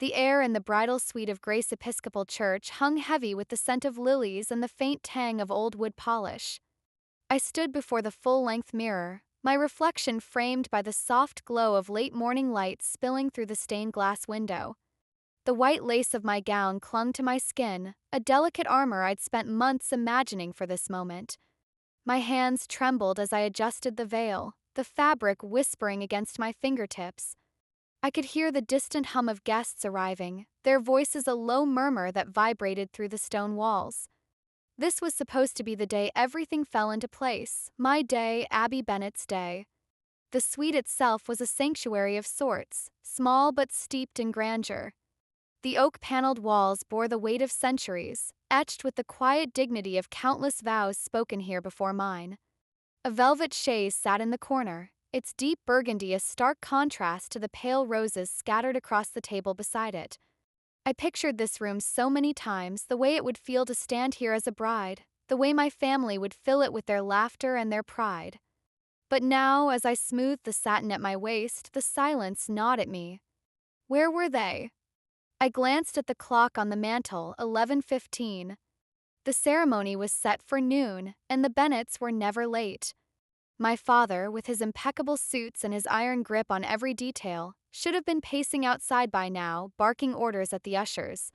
The air in the bridal suite of Grace Episcopal Church hung heavy with the scent of lilies and the faint tang of old wood polish. I stood before the full-length mirror, my reflection framed by the soft glow of late morning light spilling through the stained glass window. The white lace of my gown clung to my skin, a delicate armor I'd spent months imagining for this moment. My hands trembled as I adjusted the veil, the fabric whispering against my fingertips. I could hear the distant hum of guests arriving, their voices a low murmur that vibrated through the stone walls. This was supposed to be the day everything fell into place, my day, Abby Bennett's day. The suite itself was a sanctuary of sorts, small but steeped in grandeur. The oak-paneled walls bore the weight of centuries, etched with the quiet dignity of countless vows spoken here before mine. A velvet chaise sat in the corner, its deep burgundy a stark contrast to the pale roses scattered across the table beside it. I pictured this room so many times, the way it would feel to stand here as a bride, the way my family would fill it with their laughter and their pride. But now, as I smoothed the satin at my waist, the silence gnawed at me. Where were they? I glanced at the clock on the mantel, 11:15. The ceremony was set for noon, and the Bennetts were never late. My father, with his impeccable suits and his iron grip on every detail, should have been pacing outside by now, barking orders at the ushers.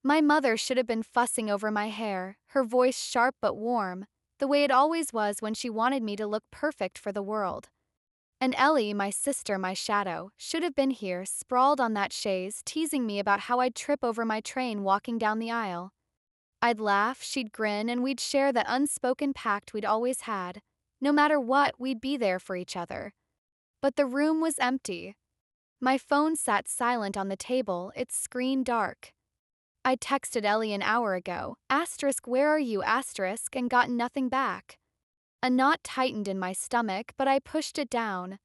My mother should have been fussing over my hair, her voice sharp but warm, the way it always was when she wanted me to look perfect for the world. And Ellie, my sister, my shadow, should have been here, sprawled on that chaise, teasing me about how I'd trip over my train walking down the aisle. I'd laugh, she'd grin, and we'd share that unspoken pact we'd always had. No matter what, we'd be there for each other. But the room was empty. My phone sat silent on the table, its screen dark. I'd texted Ellie an hour ago, where are you, and gotten nothing back. A knot tightened in my stomach, but I pushed it down.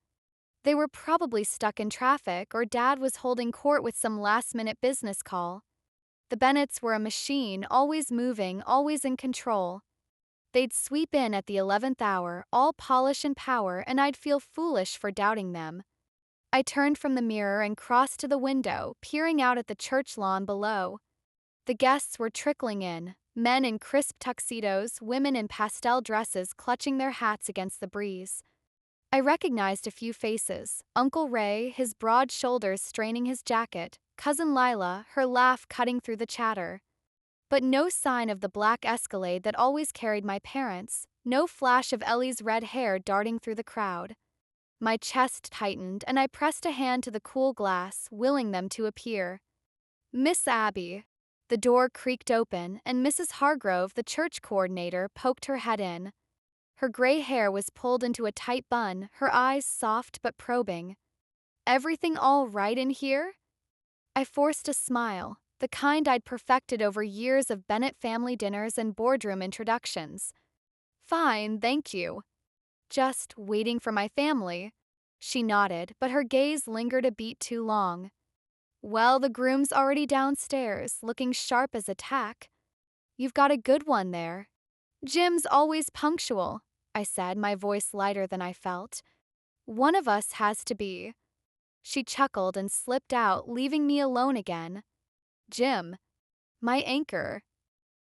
They were probably stuck in traffic, or Dad was holding court with some last-minute business call. The Bennetts were a machine, always moving, always in control. They'd sweep in at the 11th hour, all polish and power, and I'd feel foolish for doubting them. I turned from the mirror and crossed to the window, peering out at the church lawn below. The guests were trickling in, men in crisp tuxedos, women in pastel dresses clutching their hats against the breeze. I recognized a few faces: Uncle Ray, his broad shoulders straining his jacket, Cousin Lila, her laugh cutting through the chatter. But no sign of the black Escalade that always carried my parents, no flash of Ellie's red hair darting through the crowd. My chest tightened, and I pressed a hand to the cool glass, willing them to appear. Miss Abby. The door creaked open, and Mrs. Hargrove, the church coordinator, poked her head in. Her gray hair was pulled into a tight bun, her eyes soft but probing. Everything all right in here? I forced a smile, the kind I'd perfected over years of Bennett family dinners and boardroom introductions. Fine, thank you. Just waiting for my family. She nodded, but her gaze lingered a beat too long. Well, the groom's already downstairs, looking sharp as a tack. You've got a good one there. Jim's always punctual, I said, my voice lighter than I felt. One of us has to be. She chuckled and slipped out, leaving me alone again. Jim. My anchor.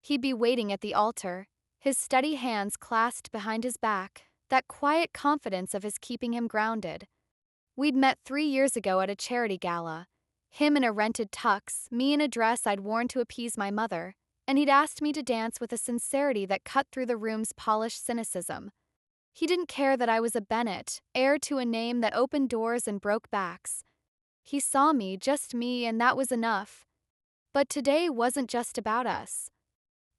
He'd be waiting at the altar, his steady hands clasped behind his back, that quiet confidence of his keeping him grounded. We'd met 3 years ago at a charity gala. Him in a rented tux, me in a dress I'd worn to appease my mother, and he'd asked me to dance with a sincerity that cut through the room's polished cynicism. He didn't care that I was a Bennett, heir to a name that opened doors and broke backs. He saw me, just me, and that was enough. But today wasn't just about us.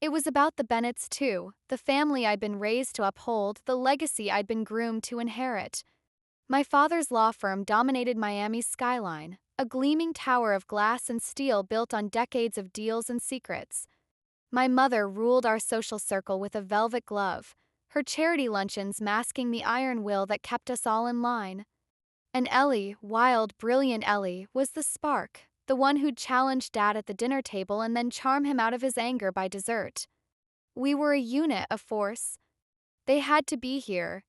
It was about the Bennetts too, the family I'd been raised to uphold, the legacy I'd been groomed to inherit. My father's law firm dominated Miami's skyline, a gleaming tower of glass and steel built on decades of deals and secrets. My mother ruled our social circle with a velvet glove, her charity luncheons masking the iron will that kept us all in line. And Ellie, wild, brilliant Ellie, was the spark, the one who'd challenge Dad at the dinner table and then charm him out of his anger by dessert. We were a unit, a force. They had to be here.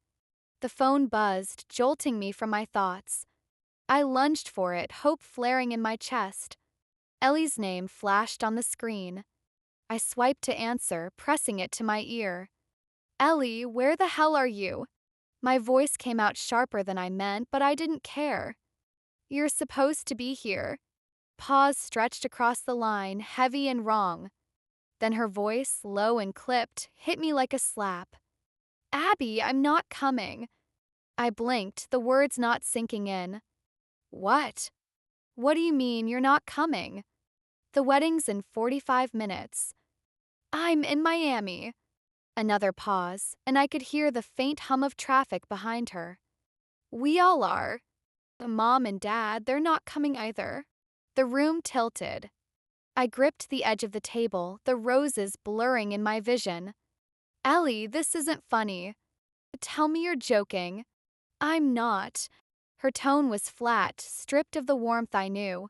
The phone buzzed, jolting me from my thoughts. I lunged for it, hope flaring in my chest. Ellie's name flashed on the screen. I swiped to answer, pressing it to my ear. Ellie, where the hell are you? My voice came out sharper than I meant, but I didn't care. You're supposed to be here. Pause stretched across the line, heavy and wrong. Then her voice, low and clipped, hit me like a slap. Abby, I'm not coming. I blinked, the words not sinking in. What? What do you mean you're not coming? The wedding's in 45 minutes. I'm in Miami. Another pause, and I could hear the faint hum of traffic behind her. We all are. Mom and Dad, they're not coming either. The room tilted. I gripped the edge of the table, the roses blurring in my vision. Ellie, this isn't funny. Tell me you're joking. I'm not. Her tone was flat, stripped of the warmth I knew.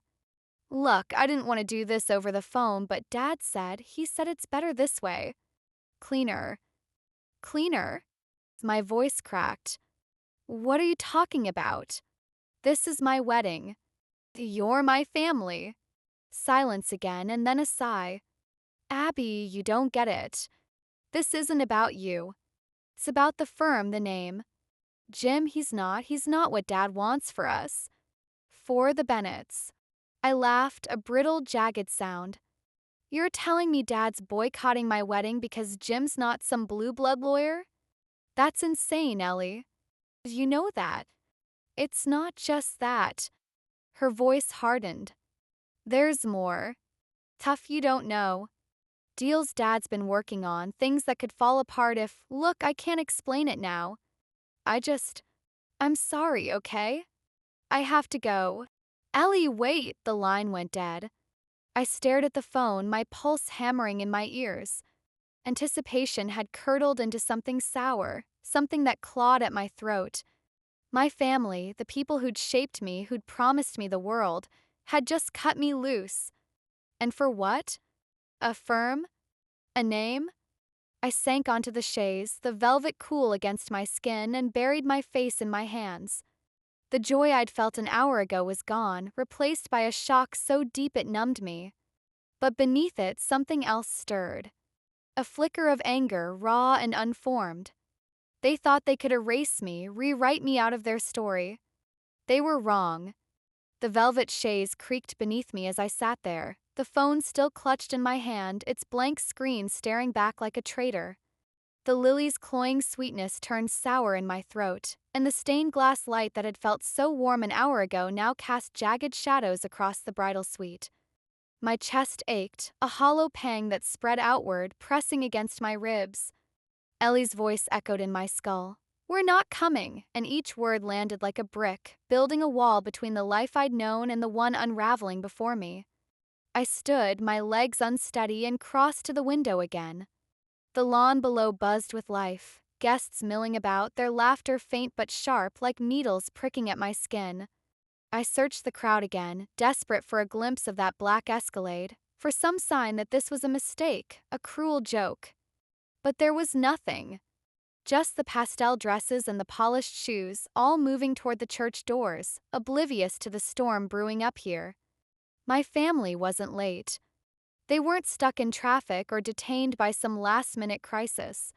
Look, I didn't want to do this over the phone, but Dad said it's better this way. Cleaner. Cleaner? My voice cracked. What are you talking about? This is my wedding. You're my family. Silence again, and then a sigh. Abby, you don't get it. This isn't about you. It's about the firm, the name. Jim, he's not what Dad wants for us. For the Bennetts. I laughed, a brittle, jagged sound. You're telling me Dad's boycotting my wedding because Jim's not some blue blood lawyer? That's insane, Ellie. You know that. It's not just that. Her voice hardened. There's more. Tough you don't know. Deals Dad's been working on, things that could fall apart if, look, I can't explain it now. I'm sorry, okay? I have to go. Ellie, wait, the line went dead. I stared at the phone, my pulse hammering in my ears. Anticipation had curdled into something sour, something that clawed at my throat. My family, the people who'd shaped me, who'd promised me the world, had just cut me loose. And for what? A firm? A name? I sank onto the chaise, the velvet cool against my skin, and buried my face in my hands. The joy I'd felt an hour ago was gone, replaced by a shock so deep it numbed me. But beneath it, something else stirred. A flicker of anger, raw and unformed. They thought they could erase me, rewrite me out of their story. They were wrong. The velvet chaise creaked beneath me as I sat there, the phone still clutched in my hand, its blank screen staring back like a traitor. The lily's cloying sweetness turned sour in my throat, and the stained glass light that had felt so warm an hour ago now cast jagged shadows across the bridal suite. My chest ached, a hollow pang that spread outward, pressing against my ribs. Ellie's voice echoed in my skull. We're not coming, and each word landed like a brick, building a wall between the life I'd known and the one unraveling before me. I stood, my legs unsteady, and crossed to the window again. The lawn below buzzed with life, guests milling about, their laughter faint but sharp, like needles pricking at my skin. I searched the crowd again, desperate for a glimpse of that black Escalade, for some sign that this was a mistake, a cruel joke. But there was nothing. Just the pastel dresses and the polished shoes, all moving toward the church doors, oblivious to the storm brewing up here. My family wasn't late. They weren't stuck in traffic or detained by some last-minute crisis.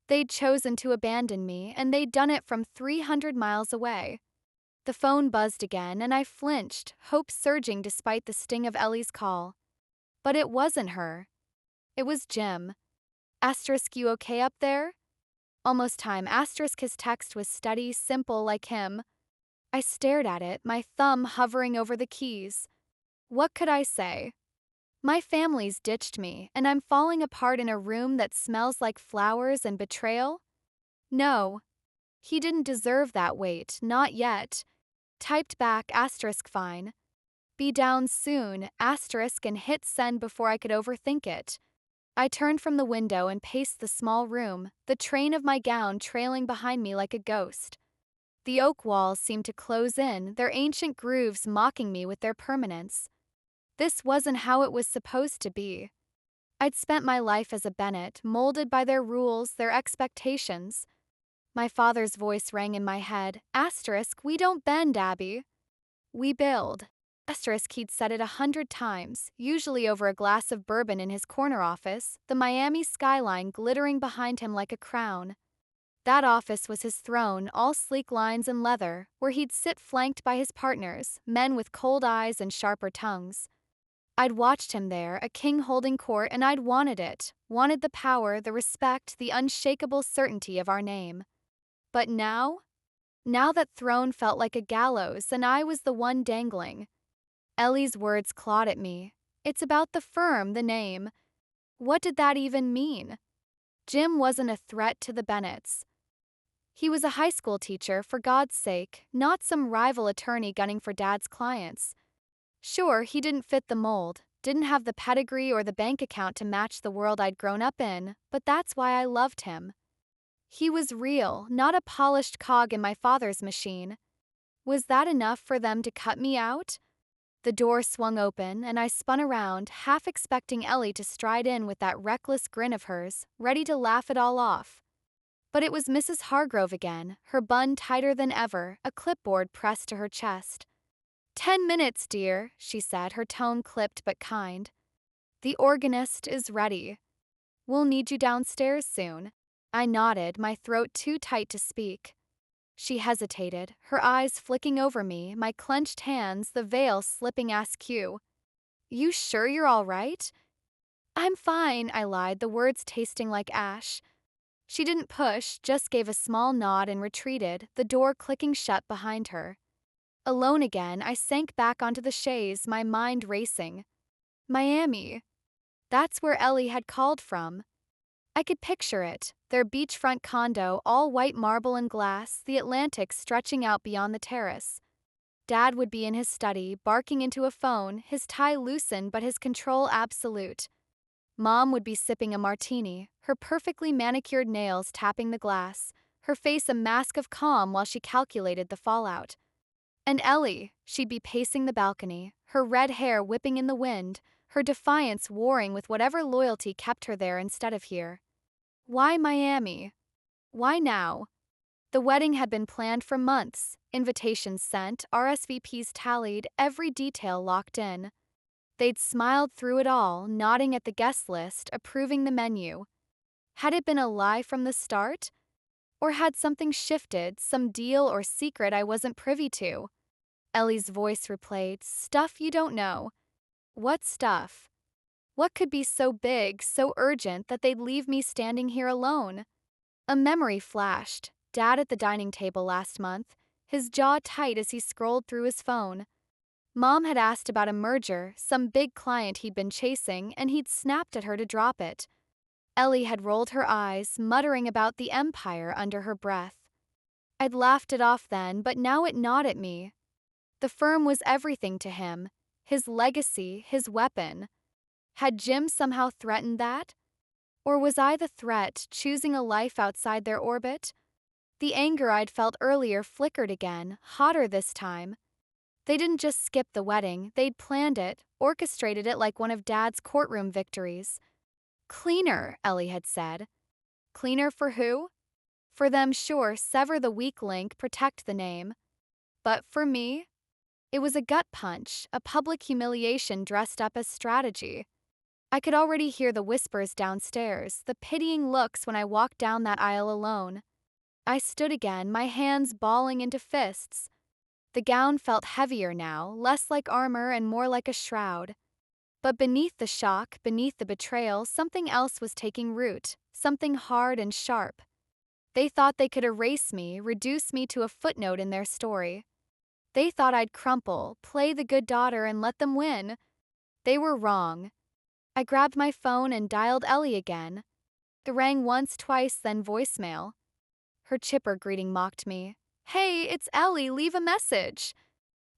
They'd chosen to abandon me, and they'd done it from 300 miles away. The phone buzzed again, and I flinched, hope surging despite the sting of Ellie's call. But it wasn't her. It was Jim. Asterisk, you okay up there? Almost time. Asterisk, his text was steady, simple like him. I stared at it, my thumb hovering over the keys. What could I say? My family's ditched me, and I'm falling apart in a room that smells like flowers and betrayal? No. He didn't deserve that weight, not yet. Typed back, asterisk fine. Be down soon, asterisk, and hit send before I could overthink it. I turned from the window and paced the small room, the train of my gown trailing behind me like a ghost. The oak walls seemed to close in, their ancient grooves mocking me with their permanence. This wasn't how it was supposed to be. I'd spent my life as a Bennett, molded by their rules, their expectations. My father's voice rang in my head, asterisk, we don't bend, Abby. We build. Asterisk he'd said it 100 times, usually over a glass of bourbon in his corner office, the Miami skyline glittering behind him like a crown. That office was his throne, all sleek lines and leather, where he'd sit flanked by his partners, men with cold eyes and sharper tongues. I'd watched him there, a king holding court, and I'd wanted it, wanted the power, the respect, the unshakable certainty of our name. But now? Now that throne felt like a gallows, and I was the one dangling. Ellie's words clawed at me. It's about the firm, the name. What did that even mean? Jim wasn't a threat to the Bennetts. He was a high school teacher, for God's sake, not some rival attorney gunning for Dad's clients. Sure, he didn't fit the mold, didn't have the pedigree or the bank account to match the world I'd grown up in, but that's why I loved him. He was real, not a polished cog in my father's machine. Was that enough for them to cut me out? The door swung open, and I spun around, half expecting Ellie to stride in with that reckless grin of hers, ready to laugh it all off. But it was Mrs. Hargrove again, her bun tighter than ever, a clipboard pressed to her chest. 10 minutes, dear, she said, her tone clipped but kind. The organist is ready. We'll need you downstairs soon. I nodded, my throat too tight to speak. She hesitated, her eyes flicking over me, my clenched hands, the veil slipping askew. You sure you're all right? I'm fine, I lied, the words tasting like ash. She didn't push, just gave a small nod and retreated, the door clicking shut behind her. Alone again, I sank back onto the chaise, my mind racing. Miami. That's where Ellie had called from. I could picture it, their beachfront condo, all white marble and glass, the Atlantic stretching out beyond the terrace. Dad would be in his study, barking into a phone, his tie loosened but his control absolute. Mom would be sipping a martini, her perfectly manicured nails tapping the glass, her face a mask of calm while she calculated the fallout. And Ellie, she'd be pacing the balcony, her red hair whipping in the wind, her defiance warring with whatever loyalty kept her there instead of here. Why Miami? Why now? The wedding had been planned for months, invitations sent, RSVPs tallied, every detail locked in. They'd smiled through it all, nodding at the guest list, approving the menu. Had it been a lie from the start? Or had something shifted, some deal or secret I wasn't privy to? Ellie's voice replayed, stuff you don't know. What stuff? What could be so big, so urgent that they'd leave me standing here alone? A memory flashed. Dad at the dining table last month, his jaw tight as he scrolled through his phone. Mom had asked about a merger, some big client he'd been chasing, and he'd snapped at her to drop it. Ellie had rolled her eyes, muttering about the empire under her breath. I'd laughed it off then, but now it gnawed at me. The firm was everything to him, his legacy, his weapon. Had Jim somehow threatened that? Or was I the threat, choosing a life outside their orbit? The anger I'd felt earlier flickered again, hotter this time. They didn't just skip the wedding, they'd planned it, orchestrated it like one of Dad's courtroom victories. Cleaner, Ellie had said. Cleaner for who? For them, sure, sever the weak link, protect the name. But for me? It was a gut punch, a public humiliation dressed up as strategy. I could already hear the whispers downstairs, the pitying looks when I walked down that aisle alone. I stood again, my hands balling into fists. The gown felt heavier now, less like armor and more like a shroud. But beneath the shock, beneath the betrayal, something else was taking root, something hard and sharp. They thought they could erase me, reduce me to a footnote in their story. They thought I'd crumple, play the good daughter and let them win. They were wrong. I grabbed my phone and dialed Ellie again. It rang once, twice, then voicemail. Her chipper greeting mocked me. Hey, it's Ellie, leave a message.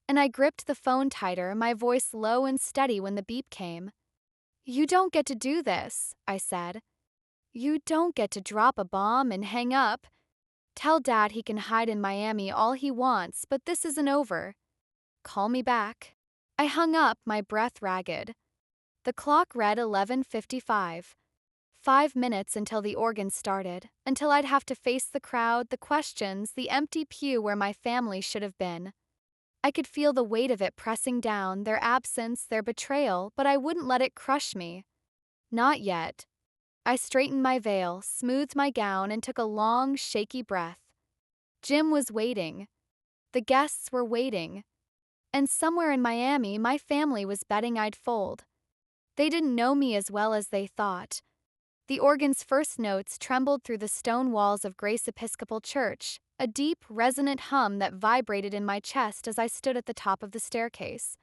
And I gripped the phone tighter, my voice low and steady when the beep came. You don't get to do this, I said. You don't get to drop a bomb and hang up. Tell Dad he can hide in Miami all he wants, but this isn't over. Call me back. I hung up, my breath ragged. The clock read 11:55. 5 minutes until the organ started, until I'd have to face the crowd, the questions, the empty pew where my family should have been. I could feel the weight of it pressing down, their absence, their betrayal, but I wouldn't let it crush me. Not yet. I straightened my veil, smoothed my gown, and took a long, shaky breath. Jim was waiting. The guests were waiting. And somewhere in Miami, my family was betting I'd fold. They didn't know me as well as they thought. The organ's first notes trembled through the stone walls of Grace Episcopal Church, a deep, resonant hum that vibrated in my chest as I stood at the top of the staircase.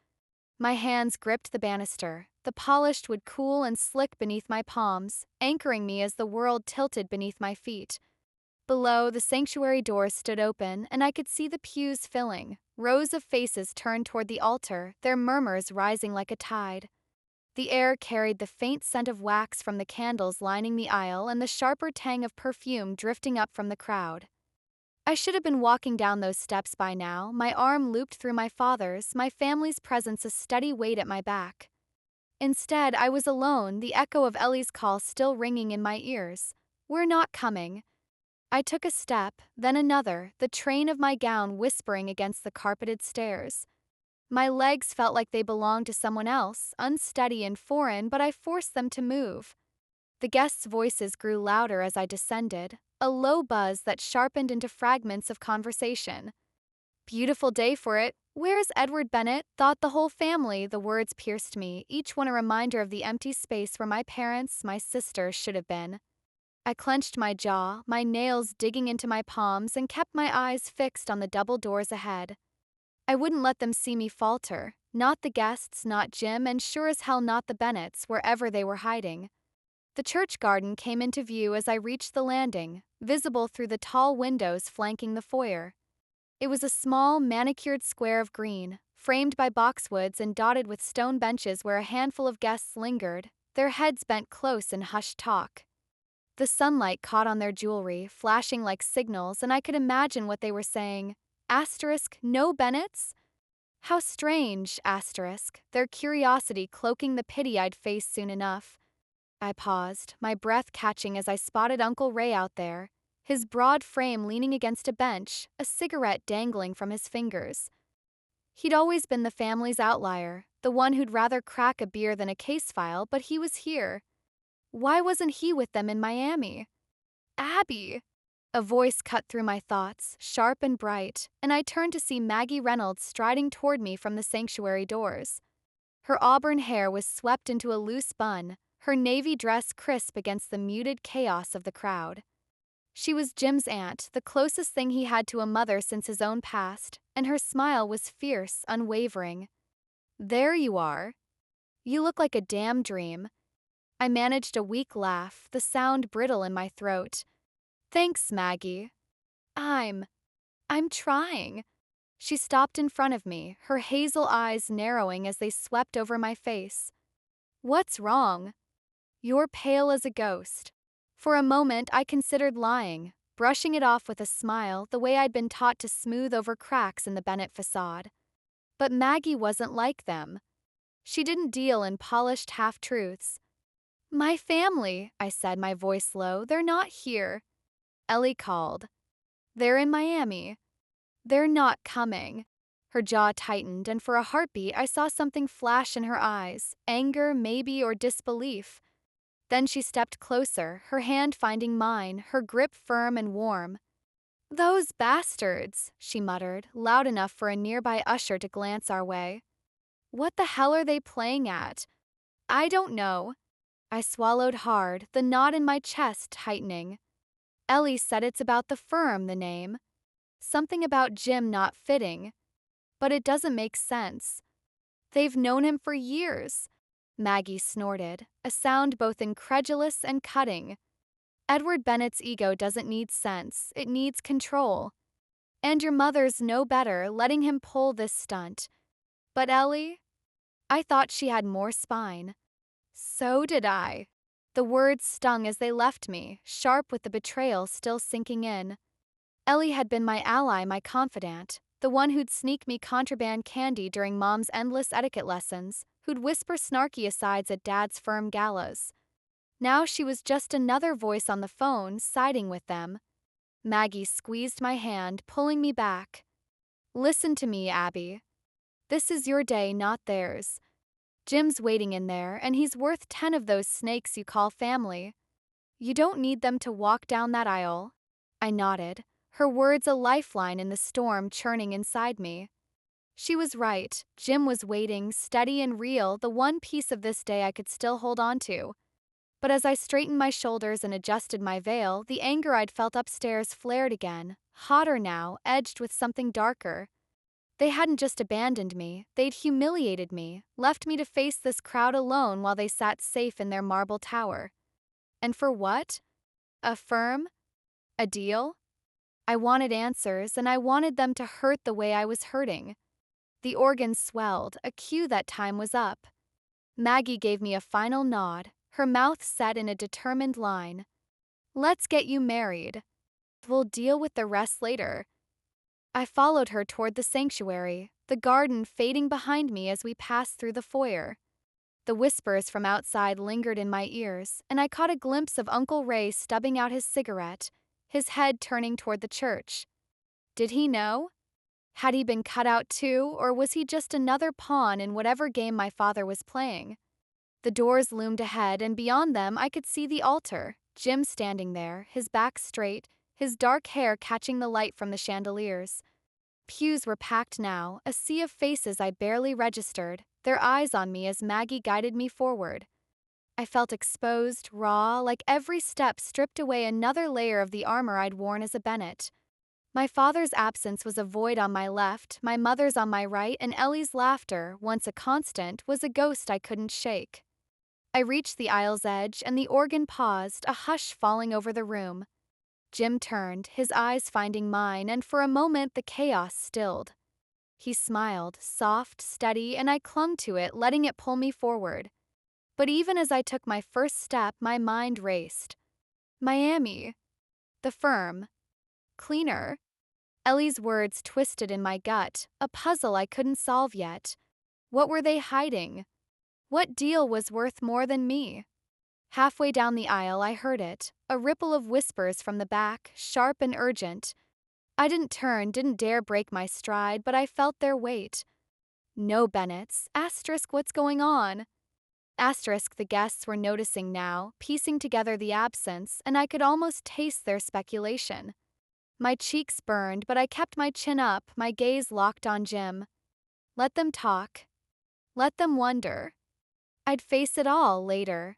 My hands gripped the banister. The polished wood cool and slick beneath my palms, anchoring me as the world tilted beneath my feet. Below, the sanctuary doors stood open, and I could see the pews filling, rows of faces turned toward the altar, their murmurs rising like a tide. The air carried the faint scent of wax from the candles lining the aisle and the sharper tang of perfume drifting up from the crowd. I should have been walking down those steps by now, my arm looped through my father's, my family's presence a steady weight at my back. Instead, I was alone, the echo of Ellie's call still ringing in my ears. "We're not coming." I took a step, then another, the train of my gown whispering against the carpeted stairs. My legs felt like they belonged to someone else, unsteady and foreign, but I forced them to move. The guests' voices grew louder as I descended, a low buzz that sharpened into fragments of conversation. "Beautiful day for it. Where's Edward Bennett?" thought the whole family. The words pierced me, each one a reminder of the empty space where my parents, my sister, should have been. I clenched my jaw, my nails digging into my palms, and kept my eyes fixed on the double doors ahead. I wouldn't let them see me falter, not the guests, not Jim, and sure as hell not the Bennetts, wherever they were hiding. The church garden came into view as I reached the landing, visible through the tall windows flanking the foyer. It was a small, manicured square of green, framed by boxwoods and dotted with stone benches where a handful of guests lingered, their heads bent close in hushed talk. The sunlight caught on their jewelry, flashing like signals, and I could imagine what they were saying. Asterisk, no Bennetts? How strange, asterisk, their curiosity cloaking the pity I'd face soon enough. I paused, my breath catching as I spotted Uncle Ray out there, his broad frame leaning against a bench, a cigarette dangling from his fingers. He'd always been the family's outlier, the one who'd rather crack a beer than a case file, but he was here. Why wasn't he with them in Miami? "Abby!" A voice cut through my thoughts, sharp and bright, and I turned to see Maggie Reynolds striding toward me from the sanctuary doors. Her auburn hair was swept into a loose bun, her navy dress crisp against the muted chaos of the crowd. She was Jim's aunt, the closest thing he had to a mother since his own past, and her smile was fierce, unwavering. "There you are. You look like a damn dream." I managed a weak laugh, the sound brittle in my throat. "Thanks, Maggie. I'm trying." She stopped in front of me, her hazel eyes narrowing as they swept over my face. "What's wrong?" "You're pale as a ghost." For a moment, I considered lying, brushing it off with a smile, the way I'd been taught to smooth over cracks in the Bennett facade. But Maggie wasn't like them. She didn't deal in polished half-truths. "My family," I said, my voice low, "they're not here." Ellie called. "They're in Miami." "They're not coming." Her jaw tightened, and for a heartbeat I saw something flash in her eyes, anger, maybe, or disbelief. Then she stepped closer, her hand finding mine, her grip firm and warm. "Those bastards," she muttered, loud enough for a nearby usher to glance our way. "What the hell are they playing at?" "I don't know." I swallowed hard, the knot in my chest tightening. "Ellie said it's about the firm, the name. Something about Jim not fitting. But it doesn't make sense. They've known him for years." Maggie snorted, a sound both incredulous and cutting. "Edward Bennett's ego doesn't need sense, it needs control. And your mother's no better, letting him pull this stunt. But Ellie? I thought she had more spine." "So did I." The words stung as they left me, sharp with the betrayal still sinking in. Ellie had been my ally, my confidant, the one who'd sneak me contraband candy during Mom's endless etiquette lessons, who'd whisper snarky asides at Dad's firm galas. Now she was just another voice on the phone, siding with them. Maggie squeezed my hand, pulling me back. "Listen to me, Abby. This is your day, not theirs. Jim's waiting in there, and he's worth 10 of those snakes you call family. You don't need them to walk down that aisle. I nodded, her words a lifeline in the storm churning inside me. She was right. Jim was waiting, steady and real, the one piece of this day I could still hold on to. But as I straightened my shoulders and adjusted my veil, the anger I'd felt upstairs flared again, hotter now, edged with something darker. They hadn't just abandoned me, they'd humiliated me, left me to face this crowd alone while they sat safe in their marble tower. And for what? A firm? A deal? I wanted answers, and I wanted them to hurt the way I was hurting. The organ swelled, a cue that time was up. Maggie gave me a final nod, her mouth set in a determined line. Let's get you married. We'll deal with the rest later. I followed her toward the sanctuary, the garden fading behind me as we passed through the foyer. The whispers from outside lingered in my ears, and I caught a glimpse of Uncle Ray stubbing out his cigarette, his head turning toward the church. Did he know? Had he been cut out too, or was he just another pawn in whatever game my father was playing? The doors loomed ahead, and beyond them I could see the altar, Jim standing there, his back straight, his dark hair catching the light from the chandeliers. Pews were packed now, a sea of faces I barely registered, their eyes on me as Maggie guided me forward. I felt exposed, raw, like every step stripped away another layer of the armor I'd worn as a Bennett. My father's absence was a void on my left, my mother's on my right, and Ellie's laughter, once a constant, was a ghost I couldn't shake. I reached the aisle's edge, and the organ paused, a hush falling over the room. Jim turned, his eyes finding mine, and for a moment the chaos stilled. He smiled, soft, steady, and I clung to it, letting it pull me forward. But even as I took my first step, my mind raced. Miami. The firm. Cleaner. Ellie's words twisted in my gut, a puzzle I couldn't solve yet. What were they hiding? What deal was worth more than me? Halfway down the aisle, I heard it, a ripple of whispers from the back, sharp and urgent. I didn't turn, didn't dare break my stride, but I felt their weight. No Bennetts. Asterisk, what's going on? Asterisk, the guests were noticing now, piecing together the absence, and I could almost taste their speculation. My cheeks burned, but I kept my chin up, my gaze locked on Jim. Let them talk. Let them wonder. I'd face it all later.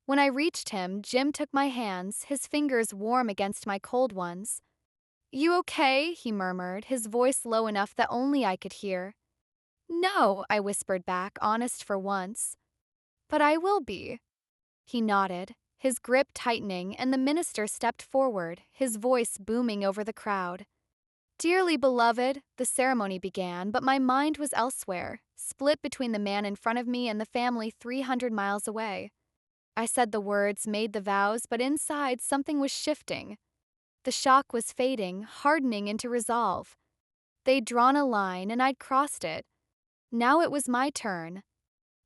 When I reached him, Jim took my hands, his fingers warm against my cold ones. You okay? He murmured, his voice low enough that only I could hear. No, I whispered back, honest for once. But I will be. He nodded, his grip tightening, and the minister stepped forward, his voice booming over the crowd. Dearly beloved, the ceremony began, but my mind was elsewhere, split between the man in front of me and the family 300 miles away. I said the words, made the vows, but inside something was shifting. The shock was fading, hardening into resolve. They'd drawn a line, and I'd crossed it. Now it was my turn.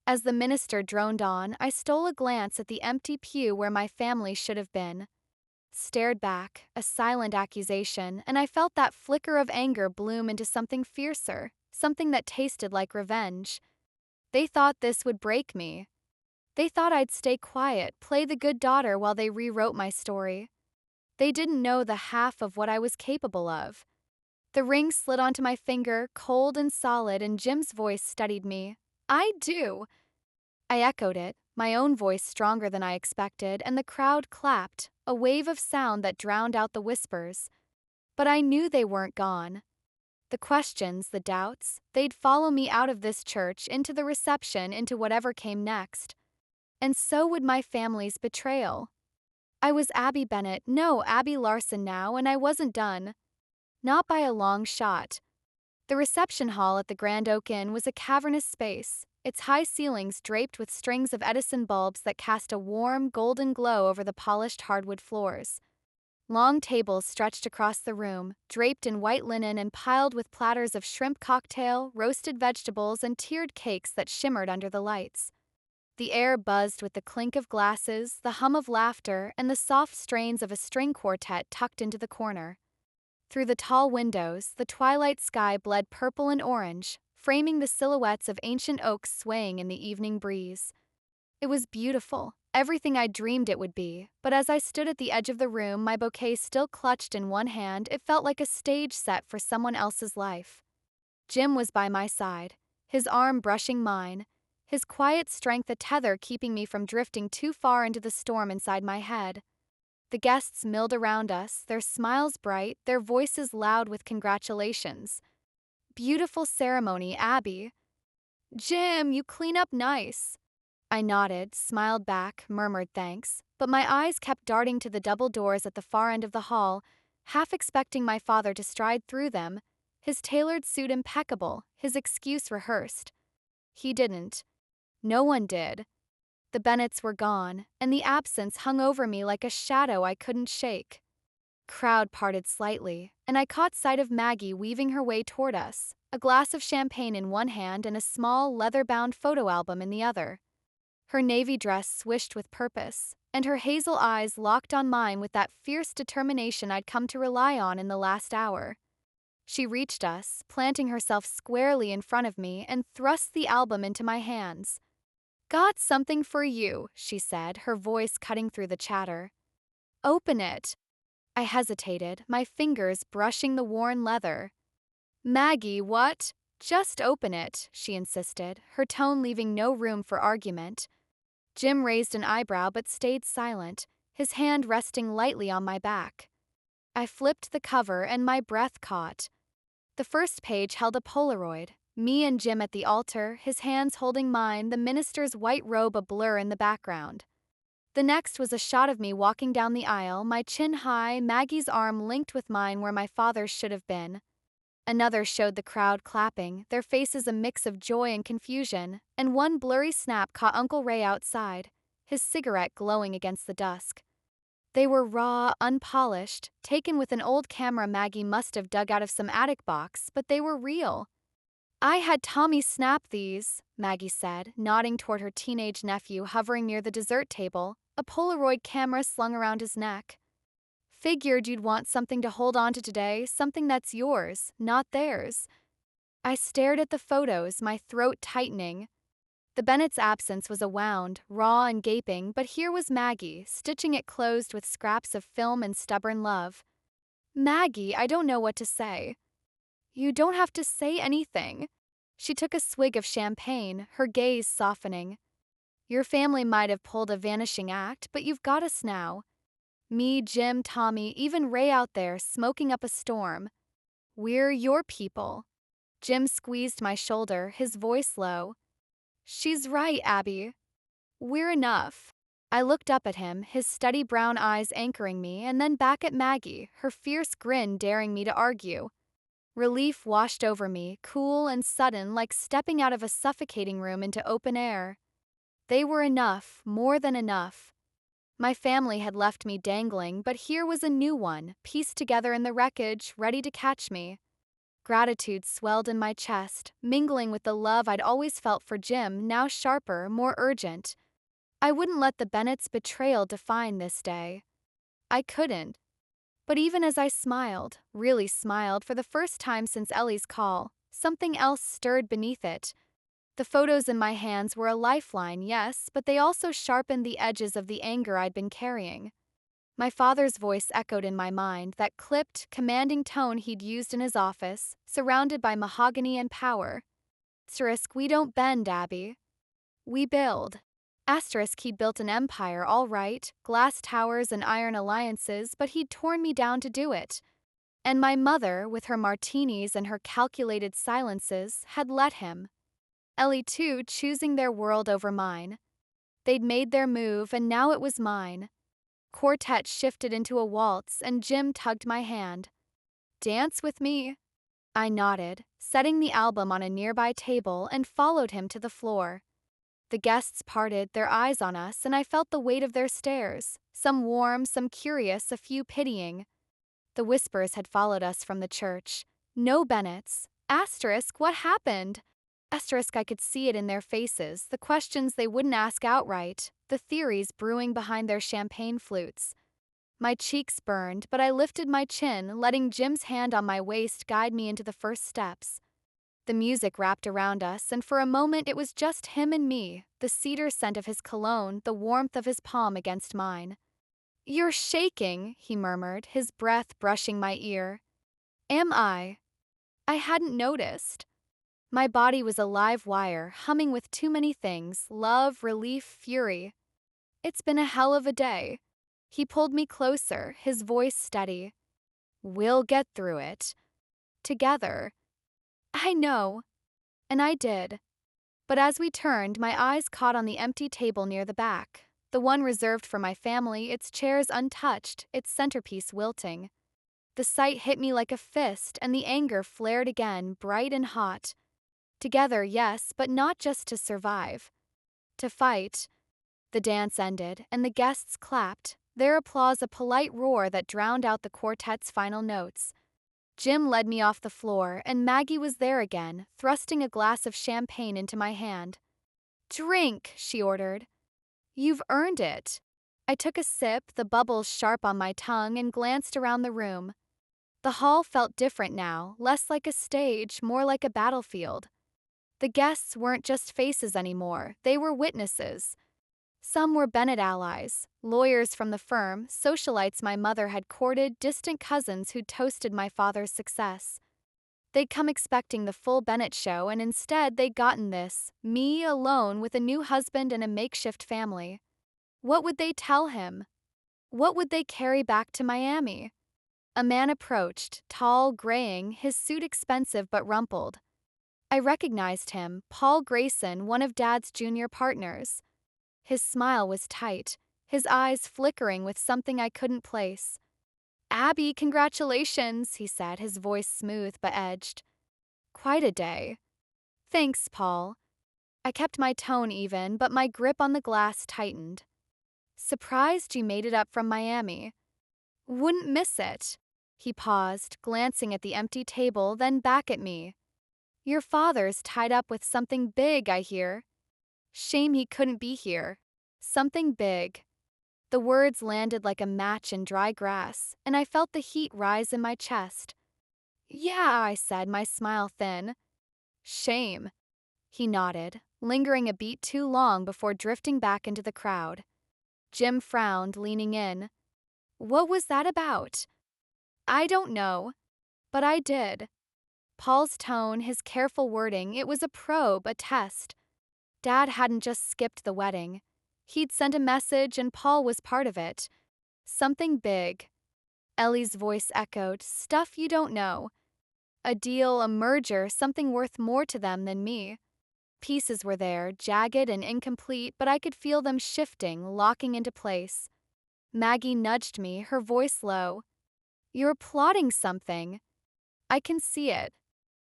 As the minister droned on, I stole a glance at the empty pew where my family should have been. Stared back, a silent accusation, and I felt that flicker of anger bloom into something fiercer, something that tasted like revenge. They thought this would break me. They thought I'd stay quiet, play the good daughter while they rewrote my story. They didn't know the half of what I was capable of. The ring slid onto my finger, cold and solid, and Jim's voice steadied me. I do. I echoed it, my own voice stronger than I expected, and the crowd clapped, a wave of sound that drowned out the whispers. But I knew they weren't gone. The questions, the doubts, they'd follow me out of this church, into the reception, into whatever came next. And so would my family's betrayal. I was Abby Bennett, no, Abby Larson now, and I wasn't done. Not by a long shot. The reception hall at the Grand Oak Inn was a cavernous space, its high ceilings draped with strings of Edison bulbs that cast a warm, golden glow over the polished hardwood floors. Long tables stretched across the room, draped in white linen and piled with platters of shrimp cocktail, roasted vegetables, and tiered cakes that shimmered under the lights. The air buzzed with the clink of glasses, the hum of laughter, and the soft strains of a string quartet tucked into the corner. Through the tall windows, the twilight sky bled purple and orange, framing the silhouettes of ancient oaks swaying in the evening breeze. It was beautiful, everything I dreamed it would be, but as I stood at the edge of the room, my bouquet still clutched in one hand, it felt like a stage set for someone else's life. Jim was by my side, his arm brushing mine, his quiet strength a tether keeping me from drifting too far into the storm inside my head. The guests milled around us, their smiles bright, their voices loud with congratulations. Beautiful ceremony, Abby. Jim, you clean up nice. I nodded, smiled back, murmured thanks, but my eyes kept darting to the double doors at the far end of the hall, half expecting my father to stride through them, his tailored suit impeccable, his excuse rehearsed. He didn't. No one did. The Bennetts were gone, and the absence hung over me like a shadow I couldn't shake. Crowd parted slightly, and I caught sight of Maggie weaving her way toward us, a glass of champagne in one hand and a small, leather-bound photo album in the other. Her navy dress swished with purpose, and her hazel eyes locked on mine with that fierce determination I'd come to rely on in the last hour. She reached us, planting herself squarely in front of me, and thrust the album into my hands. "Got something for you," she said, her voice cutting through the chatter. "Open it." I hesitated, my fingers brushing the worn leather. "Maggie, what?" "Just open it," she insisted, her tone leaving no room for argument. Jim raised an eyebrow but stayed silent, his hand resting lightly on my back. I flipped the cover and my breath caught. The first page held a Polaroid, me and Jim at the altar, his hands holding mine, the minister's white robe a blur in the background. The next was a shot of me walking down the aisle, my chin high, Maggie's arm linked with mine where my father's should have been. Another showed the crowd clapping, their faces a mix of joy and confusion, and one blurry snap caught Uncle Ray outside, his cigarette glowing against the dusk. They were raw, unpolished, taken with an old camera Maggie must have dug out of some attic box, but they were real. "I had Tommy snap these," Maggie said, nodding toward her teenage nephew hovering near the dessert table, a Polaroid camera slung around his neck. "Figured you'd want something to hold on to today, something that's yours, not theirs." I stared at the photos, my throat tightening. The Bennett's absence was a wound, raw and gaping, but here was Maggie, stitching it closed with scraps of film and stubborn love. "Maggie, I don't know what to say." "You don't have to say anything." She took a swig of champagne, her gaze softening. "Your family might have pulled a vanishing act, but you've got us now. Me, Jim, Tommy, even Ray out there, smoking up a storm. We're your people." Jim squeezed my shoulder, his voice low. "She's right, Abby. We're enough." I looked up at him, his steady brown eyes anchoring me, and then back at Maggie, her fierce grin daring me to argue. Relief washed over me, cool and sudden, like stepping out of a suffocating room into open air. They were enough, more than enough. My family had left me dangling, but here was a new one, pieced together in the wreckage, ready to catch me. Gratitude swelled in my chest, mingling with the love I'd always felt for Jim, now sharper, more urgent. I wouldn't let the Bennett's betrayal define this day. I couldn't. But even as I smiled, really smiled for the first time since Ellie's call, something else stirred beneath it. The photos in my hands were a lifeline, yes, but they also sharpened the edges of the anger I'd been carrying. My father's voice echoed in my mind, that clipped, commanding tone he'd used in his office, surrounded by mahogany and power. Asterisk, we don't bend, Abby. We build. Asterisk, he'd built an empire, all right, glass towers and iron alliances, but he'd torn me down to do it. And my mother, with her martinis and her calculated silences, had let him. Ellie, too, choosing their world over mine. They'd made their move, and now it was mine. Quartet shifted into a waltz, and Jim tugged my hand. "Dance with me." I nodded, setting the album on a nearby table, and followed him to the floor. The guests parted, their eyes on us, and I felt the weight of their stares, some warm, some curious, a few pitying. The whispers had followed us from the church. "No Bennetts." Asterisk, what happened? Asterisk, I could see it in their faces, the questions they wouldn't ask outright, the theories brewing behind their champagne flutes. My cheeks burned, but I lifted my chin, letting Jim's hand on my waist guide me into the first steps. The music wrapped around us, and for a moment it was just him and me, the cedar scent of his cologne, the warmth of his palm against mine. "You're shaking," he murmured, his breath brushing my ear. "Am I?" I hadn't noticed. My body was a live wire, humming with too many things: love, relief, fury. "It's been a hell of a day." He pulled me closer, his voice steady. "We'll get through it. Together." "I know." And I did. But as we turned, my eyes caught on the empty table near the back, the one reserved for my family, its chairs untouched, its centerpiece wilting. The sight hit me like a fist, and the anger flared again, bright and hot. Together, yes, but not just to survive. To fight. The dance ended, and the guests clapped, their applause a polite roar that drowned out the quartet's final notes. Jim led me off the floor, and Maggie was there again, thrusting a glass of champagne into my hand. "Drink," she ordered. "You've earned it." I took a sip, the bubbles sharp on my tongue, and glanced around the room. The hall felt different now, less like a stage, more like a battlefield. The guests weren't just faces anymore, they were witnesses. Some were Bennett allies, lawyers from the firm, socialites my mother had courted, distant cousins who'd toasted my father's success. They'd come expecting the full Bennett show, and instead they'd gotten this, me alone with a new husband and a makeshift family. What would they tell him? What would they carry back to Miami? A man approached, tall, graying, his suit expensive but rumpled. I recognized him, Paul Grayson, one of Dad's junior partners. His smile was tight, his eyes flickering with something I couldn't place. "Abby, congratulations," he said, his voice smooth but edged. "Quite a day." "Thanks, Paul." I kept my tone even, but my grip on the glass tightened. "Surprised you made it up from Miami." "Wouldn't miss it." He paused, glancing at the empty table, then back at me. "Your father's tied up with something big, I hear." "Shame he couldn't be here." "Something big." The words landed like a match in dry grass, and I felt the heat rise in my chest. "Yeah," I said, my smile thin. "Shame." He nodded, lingering a beat too long before drifting back into the crowd. Jim frowned, leaning in. "What was that about?" "I don't know." But I did. Paul's tone, his careful wording, it was a probe, a test. Dad hadn't just skipped the wedding. He'd sent a message, and Paul was part of it. Something big. Ellie's voice echoed, "Stuff you don't know." A deal, a merger, something worth more to them than me. Pieces were there, jagged and incomplete, but I could feel them shifting, locking into place. Maggie nudged me, her voice low. "You're plotting something." "I can see it."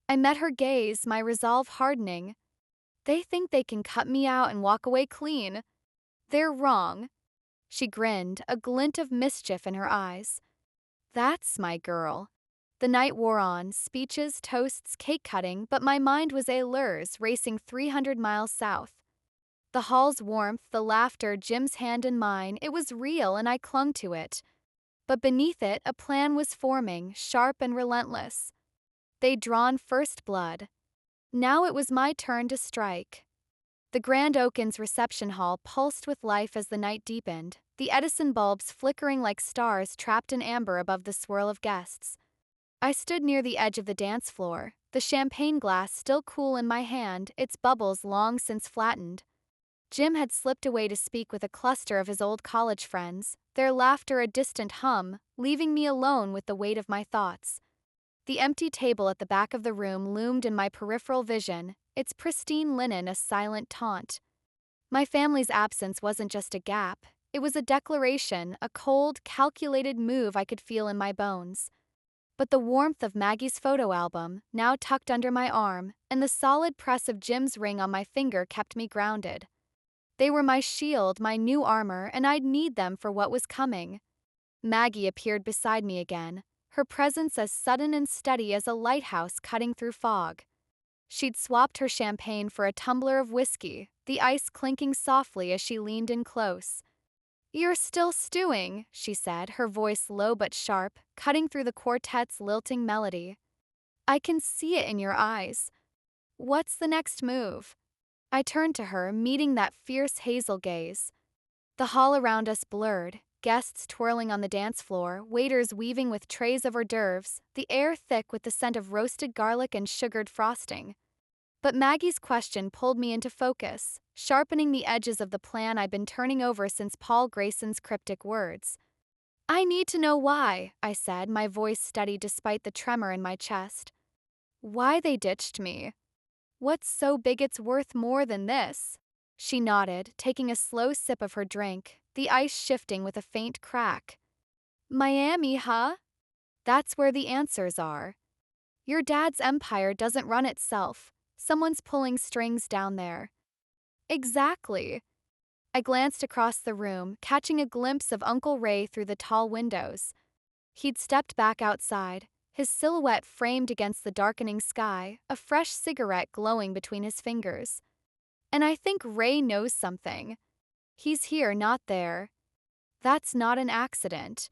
I met her gaze, my resolve hardening. "They think they can cut me out and walk away clean." "They're wrong." She grinned, a glint of mischief in her eyes. "That's my girl." The night wore on, speeches, toasts, cake cutting, but my mind was a lures, racing 300 miles south. The hall's warmth, the laughter, Jim's hand in mine, it was real and I clung to it. But beneath it, a plan was forming, sharp and relentless. They'd drawn first blood. Now it was my turn to strike. The Grand Oaken's reception hall pulsed with life as the night deepened, the Edison bulbs flickering like stars trapped in amber above the swirl of guests. I stood near the edge of the dance floor, the champagne glass still cool in my hand, its bubbles long since flattened. Jim had slipped away to speak with a cluster of his old college friends, their laughter a distant hum, leaving me alone with the weight of my thoughts. The empty table at the back of the room loomed in my peripheral vision, its pristine linen a silent taunt. My family's absence wasn't just a gap, it was a declaration, a cold, calculated move I could feel in my bones. But the warmth of Maggie's photo album, now tucked under my arm, and the solid press of Jim's ring on my finger kept me grounded. They were my shield, my new armor, and I'd need them for what was coming. Maggie appeared beside me again, her presence as sudden and steady as a lighthouse cutting through fog. She'd swapped her champagne for a tumbler of whiskey, the ice clinking softly as she leaned in close. "You're still stewing," she said, her voice low but sharp, cutting through the quartet's lilting melody. "I can see it in your eyes." What's the next move? I turned to her, meeting that fierce hazel gaze. The hall around us blurred, guests twirling on the dance floor, waiters weaving with trays of hors d'oeuvres, the air thick with the scent of roasted garlic and sugared frosting. But Maggie's question pulled me into focus, sharpening the edges of the plan I'd been turning over since Paul Grayson's cryptic words. I need to know why, I said, my voice steady despite the tremor in my chest. Why they ditched me. What's so big it's worth more than this? She nodded, taking a slow sip of her drink, the ice shifting with a faint crack. Miami, huh? That's where the answers are. Your dad's empire doesn't run itself. Someone's pulling strings down there. Exactly. I glanced across the room, catching a glimpse of Uncle Ray through the tall windows. He'd stepped back outside, his silhouette framed against the darkening sky, a fresh cigarette glowing between his fingers. And I think Ray knows something. He's here, not there. That's not an accident.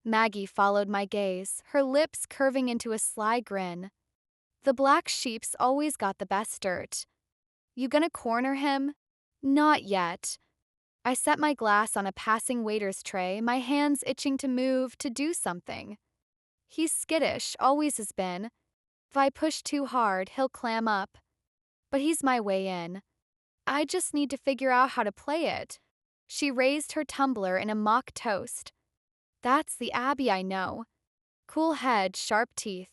Maggie followed my gaze, her lips curving into a sly grin. The black sheep's always got the best dirt. You gonna corner him? Not yet. I set my glass on a passing waiter's tray, my hands itching to move, to do something. He's skittish, always has been. If I push too hard, he'll clam up. But he's my way in. I just need to figure out how to play it. She raised her tumbler in a mock toast. That's the Abby I know. Cool head, sharp teeth.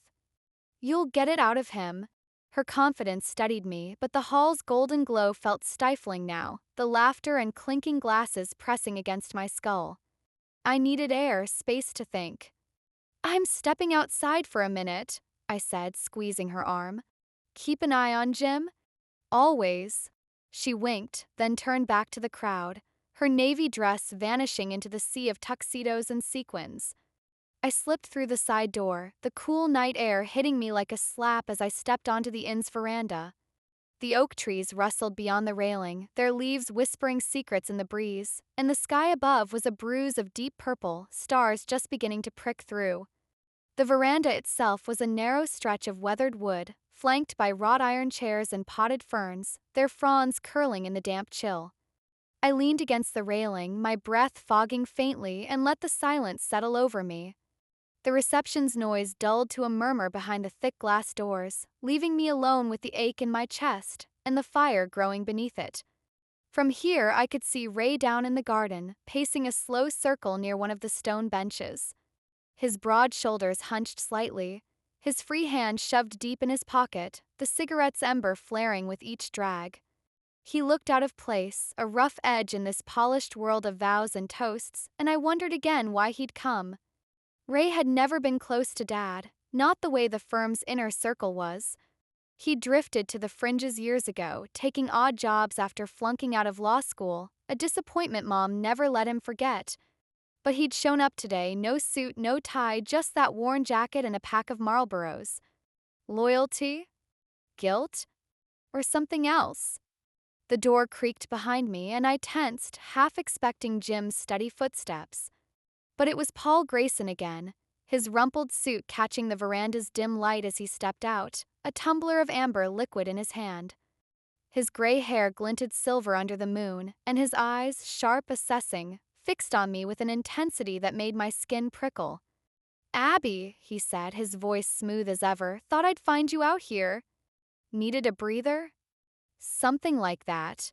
You'll get it out of him. Her confidence steadied me, but the hall's golden glow felt stifling now, the laughter and clinking glasses pressing against my skull. I needed air, space to think. I'm stepping outside for a minute, I said, squeezing her arm. Keep an eye on Jim? Always. She winked, then turned back to the crowd, her navy dress vanishing into the sea of tuxedos and sequins. I slipped through the side door, the cool night air hitting me like a slap as I stepped onto the inn's veranda. The oak trees rustled beyond the railing, their leaves whispering secrets in the breeze, and the sky above was a bruise of deep purple, stars just beginning to prick through. The veranda itself was a narrow stretch of weathered wood, flanked by wrought iron chairs and potted ferns, their fronds curling in the damp chill. I leaned against the railing, my breath fogging faintly, and let the silence settle over me. The reception's noise dulled to a murmur behind the thick glass doors, leaving me alone with the ache in my chest and the fire growing beneath it. From here I could see Ray down in the garden, pacing a slow circle near one of the stone benches. His broad shoulders hunched slightly, his free hand shoved deep in his pocket, the cigarette's ember flaring with each drag. He looked out of place, a rough edge in this polished world of vows and toasts, and I wondered again why he'd come. Ray had never been close to Dad, not the way the firm's inner circle was. He drifted to the fringes years ago, taking odd jobs after flunking out of law school, a disappointment Mom never let him forget. But he'd shown up today, no suit, no tie, just that worn jacket and a pack of Marlboros. Loyalty? Guilt? Or something else? The door creaked behind me, and I tensed, half expecting Jim's steady footsteps. But it was Paul Grayson again, his rumpled suit catching the veranda's dim light as he stepped out, a tumbler of amber liquid in his hand. His gray hair glinted silver under the moon, and his eyes, sharp, assessing, fixed on me with an intensity that made my skin prickle. Abby, he said, his voice smooth as ever, thought I'd find you out here. Needed a breather? Something like that.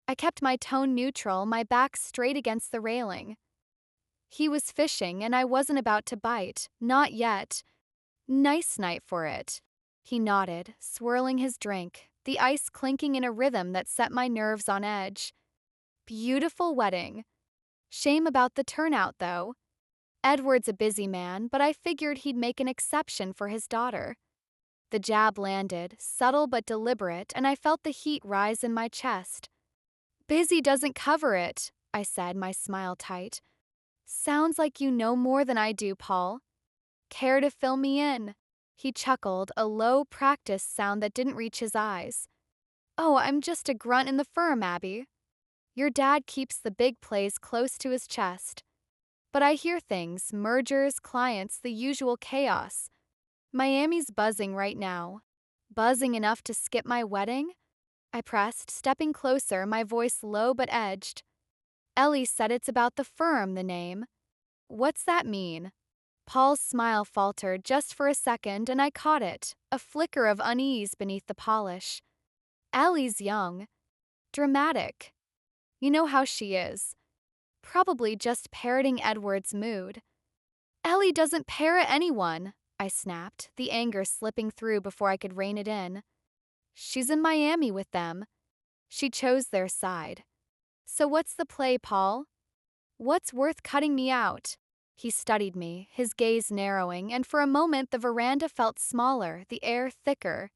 I kept my tone neutral, my back straight against the railing. He was fishing, and I wasn't about to bite, not yet. Nice night for it. He nodded, swirling his drink, the ice clinking in a rhythm that set my nerves on edge. Beautiful wedding. Shame about the turnout, though. Edward's a busy man, but I figured he'd make an exception for his daughter. The jab landed, subtle but deliberate, and I felt the heat rise in my chest. Busy doesn't cover it, I said, my smile tight. Sounds like you know more than I do, Paul. Care to fill me in? He chuckled, a low, practiced sound that didn't reach his eyes. Oh, I'm just a grunt in the firm, Abby. Your dad keeps the big plays close to his chest. But I hear things, mergers, clients, the usual chaos. Miami's buzzing right now. Buzzing enough to skip my wedding? I pressed, stepping closer, my voice low but edged. Ellie said it's about the firm, the name. What's that mean? Paul's smile faltered just for a second, and I caught it, a flicker of unease beneath the polish. Ellie's young. Dramatic. You know how she is. Probably just parroting Edward's mood. Ellie doesn't parrot anyone, I snapped, the anger slipping through before I could rein it in. She's in Miami with them. She chose their side. So what's the play, Paul? What's worth cutting me out? He studied me, his gaze narrowing, and for a moment the veranda felt smaller, the air thicker.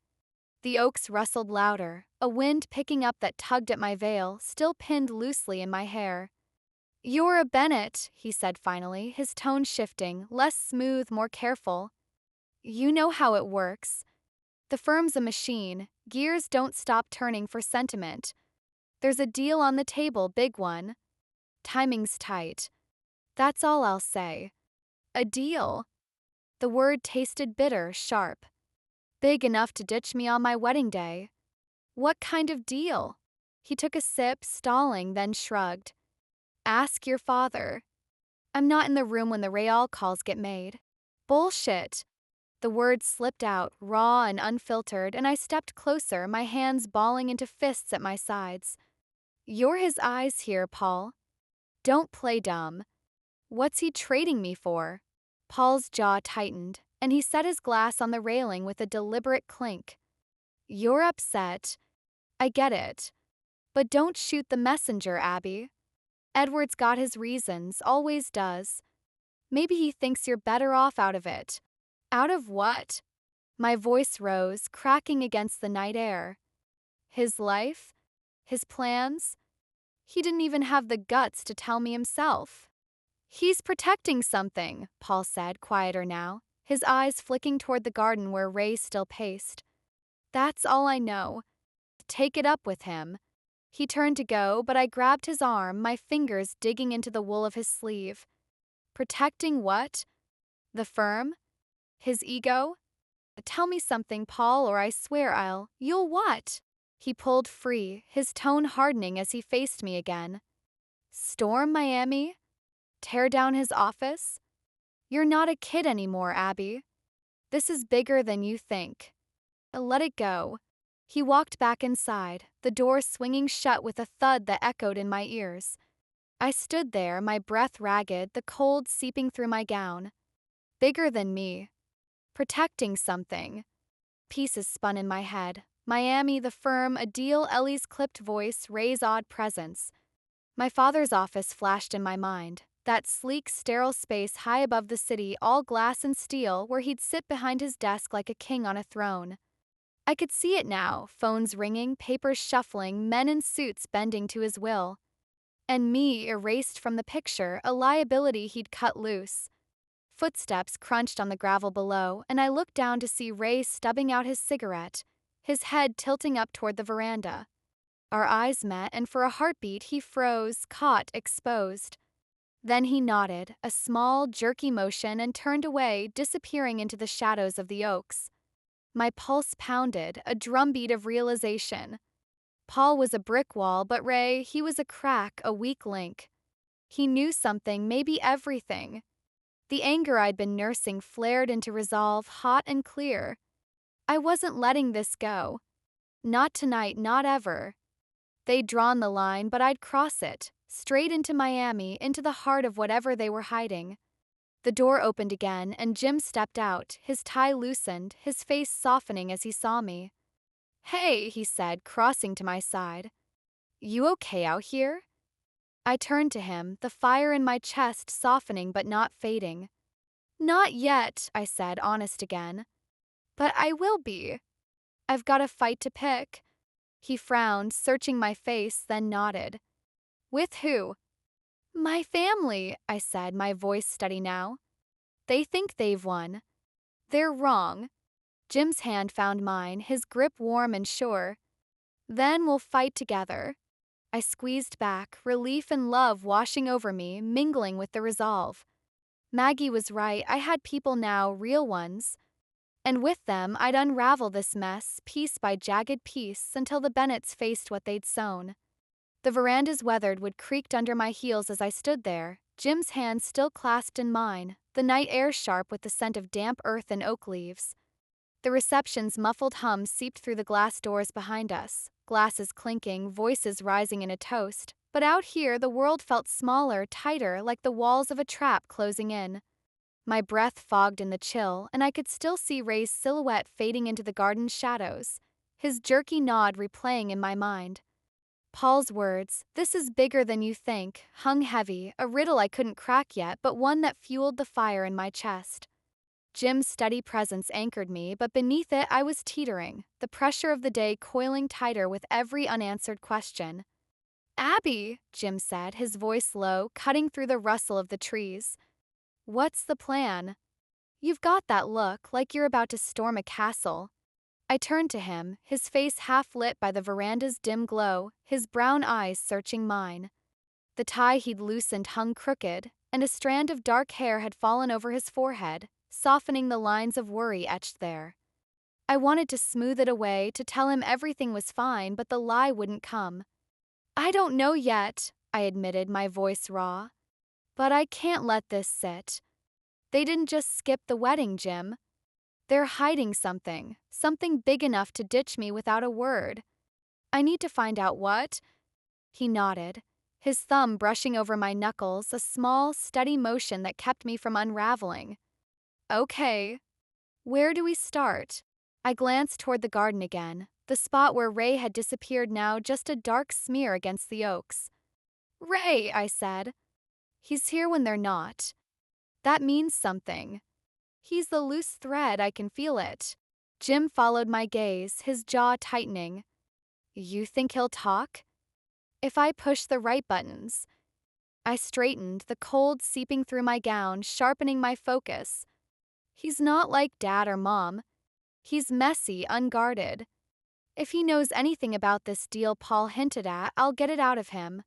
The oaks rustled louder, a wind picking up that tugged at my veil, still pinned loosely in my hair. You're a Bennett, he said finally, his tone shifting, less smooth, more careful. You know how it works. The firm's a machine, gears don't stop turning for sentiment. There's a deal on the table, big one. Timing's tight. That's all I'll say. A deal. The word tasted bitter, sharp. Big enough to ditch me on my wedding day. What kind of deal? He took a sip, stalling, then shrugged. Ask your father. I'm not in the room when the Real calls get made. Bullshit. The words slipped out, raw and unfiltered, and I stepped closer, my hands balling into fists at my sides. You're his eyes here, Paul. Don't play dumb. What's he trading me for? Paul's jaw tightened, and he set his glass on the railing with a deliberate clink. You're upset. I get it. But don't shoot the messenger, Abby. Edward's got his reasons, always does. Maybe he thinks you're better off out of it. Out of what? My voice rose, cracking against the night air. His life? His plans? He didn't even have the guts to tell me himself. He's protecting something, Paul said, quieter now, his eyes flicking toward the garden where Ray still paced. That's all I know. Take it up with him. He turned to go, but I grabbed his arm, my fingers digging into the wool of his sleeve. Protecting what? The firm? His ego? Tell me something, Paul, or I swear You'll what? He pulled free, his tone hardening as he faced me again. Storm Miami? Tear down his office? You're not a kid anymore, Abby. This is bigger than you think. Let it go. He walked back inside, the door swinging shut with a thud that echoed in my ears. I stood there, my breath ragged, the cold seeping through my gown. Bigger than me. Protecting something. Pieces spun in my head. Miami, the firm, a deal, Ellie's clipped voice, Ray's odd presence. My father's office flashed in my mind. That sleek, sterile space high above the city, all glass and steel, where he'd sit behind his desk like a king on a throne. I could see it now, phones ringing, papers shuffling, men in suits bending to his will. And me erased from the picture, a liability he'd cut loose. Footsteps crunched on the gravel below, and I looked down to see Ray stubbing out his cigarette, his head tilting up toward the veranda. Our eyes met, and for a heartbeat he froze, caught, exposed. Then he nodded, a small, jerky motion, and turned away, disappearing into the shadows of the oaks. My pulse pounded, a drumbeat of realization. Paul was a brick wall, but Ray, he was a crack, a weak link. He knew something, maybe everything. The anger I'd been nursing flared into resolve, hot and clear. I wasn't letting this go. Not tonight, not ever. They'd drawn the line, but I'd cross it, straight into Miami, into the heart of whatever they were hiding. The door opened again, and Jim stepped out, his tie loosened, his face softening as he saw me. Hey, he said, crossing to my side. You okay out here? I turned to him, the fire in my chest softening but not fading. Not yet, I said, honest again. But I will be. I've got a fight to pick. He frowned, searching my face, then nodded. With who? My family, I said, my voice steady now. They think they've won. They're wrong. Jim's hand found mine, his grip warm and sure. Then we'll fight together. I squeezed back, relief and love washing over me, mingling with the resolve. Maggie was right, I had people now, real ones. And with them, I'd unravel this mess, piece by jagged piece, until the Bennetts faced what they'd sown. The veranda's weathered wood creaked under my heels as I stood there, Jim's hand still clasped in mine, the night air sharp with the scent of damp earth and oak leaves. The reception's muffled hum seeped through the glass doors behind us, glasses clinking, voices rising in a toast, but out here the world felt smaller, tighter, like the walls of a trap closing in. My breath fogged in the chill, and I could still see Ray's silhouette fading into the garden's shadows, his jerky nod replaying in my mind. Paul's words, "This is bigger than you think," hung heavy, a riddle I couldn't crack yet, but one that fueled the fire in my chest. Jim's steady presence anchored me, but beneath it I was teetering, the pressure of the day coiling tighter with every unanswered question. "Abby," Jim said, his voice low, cutting through the rustle of the trees. "What's the plan?" "You've got that look, like you're about to storm a castle." I turned to him, his face half lit by the veranda's dim glow, his brown eyes searching mine. The tie he'd loosened hung crooked, and a strand of dark hair had fallen over his forehead, softening the lines of worry etched there. I wanted to smooth it away, to tell him everything was fine, but the lie wouldn't come. "I don't know yet," I admitted, my voice raw. "But I can't let this sit. They didn't just skip the wedding, Jim. They're hiding something, something big enough to ditch me without a word. I need to find out what." He nodded, his thumb brushing over my knuckles, a small, steady motion that kept me from unraveling. "Okay. Where do we start?" I glanced toward the garden again, the spot where Ray had disappeared now just a dark smear against the oaks. "Ray," I said. "He's here when they're not. That means something. He's the loose thread, I can feel it." Jim followed my gaze, his jaw tightening. "You think he'll talk?" "If I push the right buttons." I straightened, the cold seeping through my gown, sharpening my focus. "He's not like Dad or Mom. He's messy, unguarded. If he knows anything about this deal Paul hinted at, I'll get it out of him."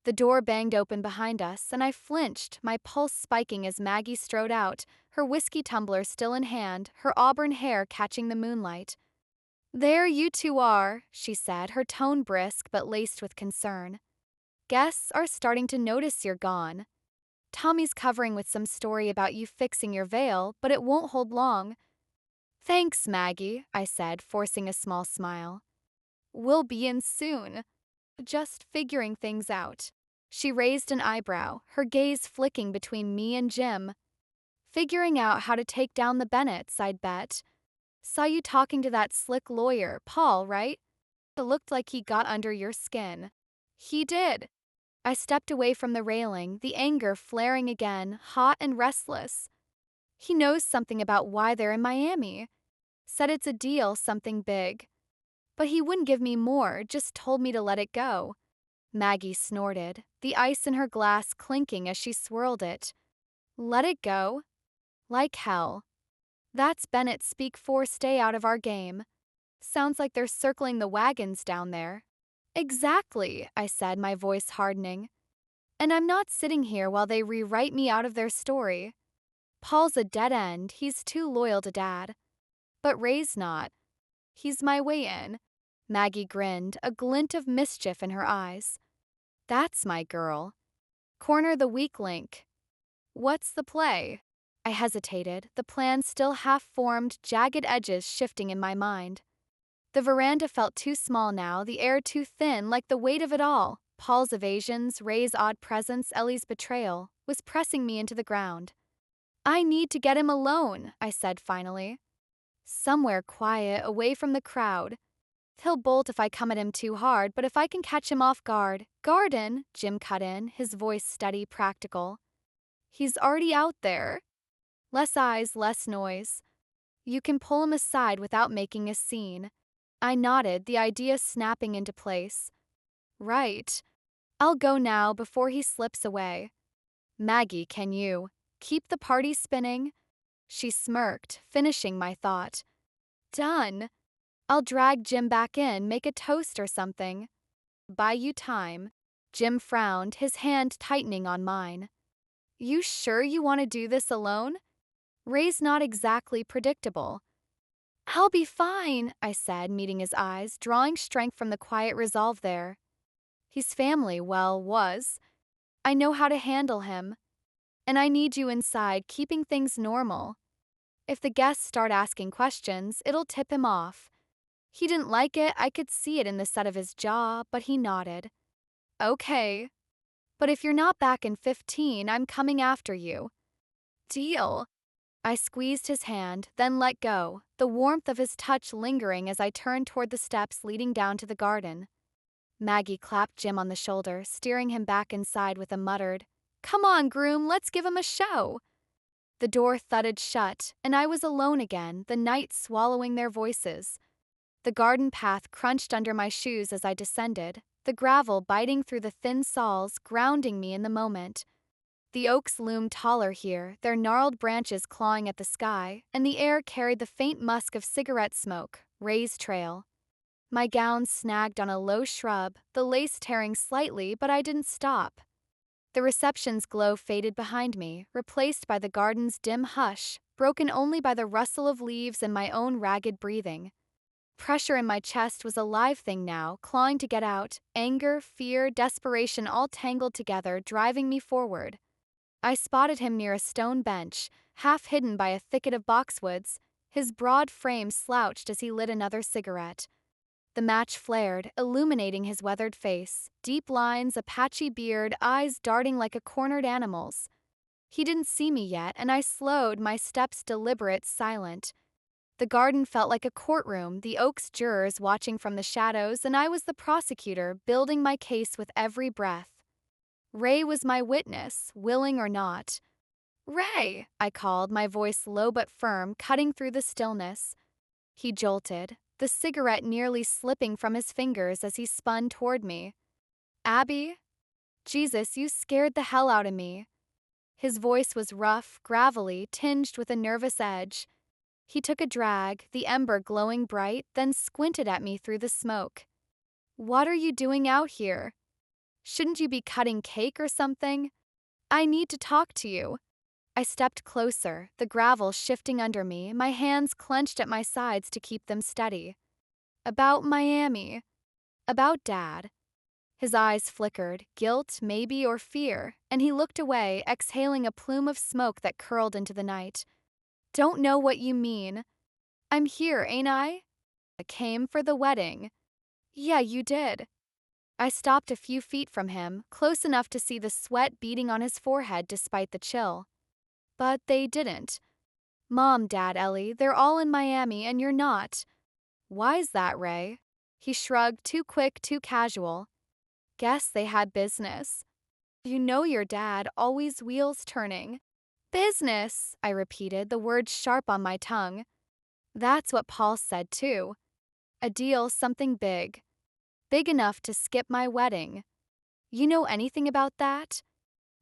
The door banged open behind us, and I flinched, my pulse spiking as Maggie strode out, her whiskey tumbler still in hand, her auburn hair catching the moonlight. "There you two are," she said, her tone brisk but laced with concern. "Guests are starting to notice you're gone. Tommy's covering with some story about you fixing your veil, but it won't hold long." "Thanks, Maggie," I said, forcing a small smile. "We'll be in soon. Just figuring things out." She raised an eyebrow, her gaze flicking between me and Jim. "Figuring out how to take down the Bennetts, I'd bet. Saw you talking to that slick lawyer, Paul, right? It looked like he got under your skin." "He did." I stepped away from the railing, the anger flaring again, hot and restless. "He knows something about why they're in Miami. Said it's a deal, something big. But he wouldn't give me more, just told me to let it go." Maggie snorted, the ice in her glass clinking as she swirled it. "Let it go? Like hell. That's Bennett speak for stay out of our game. Sounds like they're circling the wagons down there." "Exactly," I said, my voice hardening. "And I'm not sitting here while they rewrite me out of their story. Paul's a dead end, he's too loyal to Dad. But Ray's not. He's my way in." Maggie grinned, a glint of mischief in her eyes. "That's my girl. Corner the weak link. What's the play?" I hesitated, the plan still half-formed, jagged edges shifting in my mind. The veranda felt too small now, the air too thin, like the weight of it all. Paul's evasions, Ray's odd presence, Ellie's betrayal, was pressing me into the ground. "I need to get him alone," I said finally. "Somewhere quiet, away from the crowd. He'll bolt if I come at him too hard, but if I can catch him off guard." "Garden," Jim cut in, his voice steady, practical. "He's already out there. Less eyes, less noise. You can pull him aside without making a scene." I nodded, the idea snapping into place. "Right. I'll go now before he slips away." "Maggie, can you keep the party spinning?" She smirked, finishing my thought. "Done. I'll drag Jim back in, make a toast or something. Buy you time." Jim frowned, his hand tightening on mine. "You sure you want to do this alone? Ray's not exactly predictable. I'll be fine, I said, meeting his eyes, drawing strength from the quiet resolve there. He's family, well, was. I know how to handle him. And I need you inside, keeping things normal. If the guests start asking questions, it'll tip him off. He didn't like it, I could see it in the set of his jaw, but he nodded. Okay. But if you're not back in 15, I'm coming after you. Deal. I squeezed his hand, then let go, the warmth of his touch lingering as I turned toward the steps leading down to the garden. Maggie clapped Jim on the shoulder, steering him back inside with a muttered, "Come on, groom, let's give him a show." The door thudded shut, and I was alone again, the night swallowing their voices. The garden path crunched under my shoes as I descended, the gravel biting through the thin soles, grounding me in the moment. The oaks loomed taller here, their gnarled branches clawing at the sky, and the air carried the faint musk of cigarette smoke, Ray's trail. My gown snagged on a low shrub, the lace tearing slightly, but I didn't stop. The reception's glow faded behind me, replaced by the garden's dim hush, broken only by the rustle of leaves and my own ragged breathing. Pressure in my chest was a live thing now, clawing to get out, anger, fear, desperation all tangled together, driving me forward. I spotted him near a stone bench, half hidden by a thicket of boxwoods, his broad frame slouched as he lit another cigarette. The match flared, illuminating his weathered face, deep lines, a patchy beard, eyes darting like a cornered animal's. He didn't see me yet, and I slowed, my steps deliberate, silent. The garden felt like a courtroom, the Oaks jurors watching from the shadows, and I was the prosecutor, building my case with every breath. Ray was my witness, willing or not. "Ray!" I called, my voice low but firm, cutting through the stillness. He jolted, the cigarette nearly slipping from his fingers as he spun toward me. "Abby? Jesus, you scared the hell out of me." His voice was rough, gravelly, tinged with a nervous edge. He took a drag, the ember glowing bright, then squinted at me through the smoke. "What are you doing out here? Shouldn't you be cutting cake or something? I need to talk to you." I stepped closer, the gravel shifting under me, my hands clenched at my sides to keep them steady. "About Miami. About Dad." His eyes flickered, guilt, maybe, or fear, and he looked away, exhaling a plume of smoke that curled into the night. "Don't know what you mean. I'm here, ain't I? I came for the wedding." "Yeah, you did." I stopped a few feet from him, close enough to see the sweat beading on his forehead despite the chill. "But they didn't. Mom, Dad, Ellie, they're all in Miami and you're not." "Why's that, Ray?" He shrugged, too quick, too casual. "Guess they had business. You know your dad, always wheels turning." "Business," I repeated, the words sharp on my tongue. "That's what Paul said, too. A deal, something big. Big enough to skip my wedding. You know anything about that?"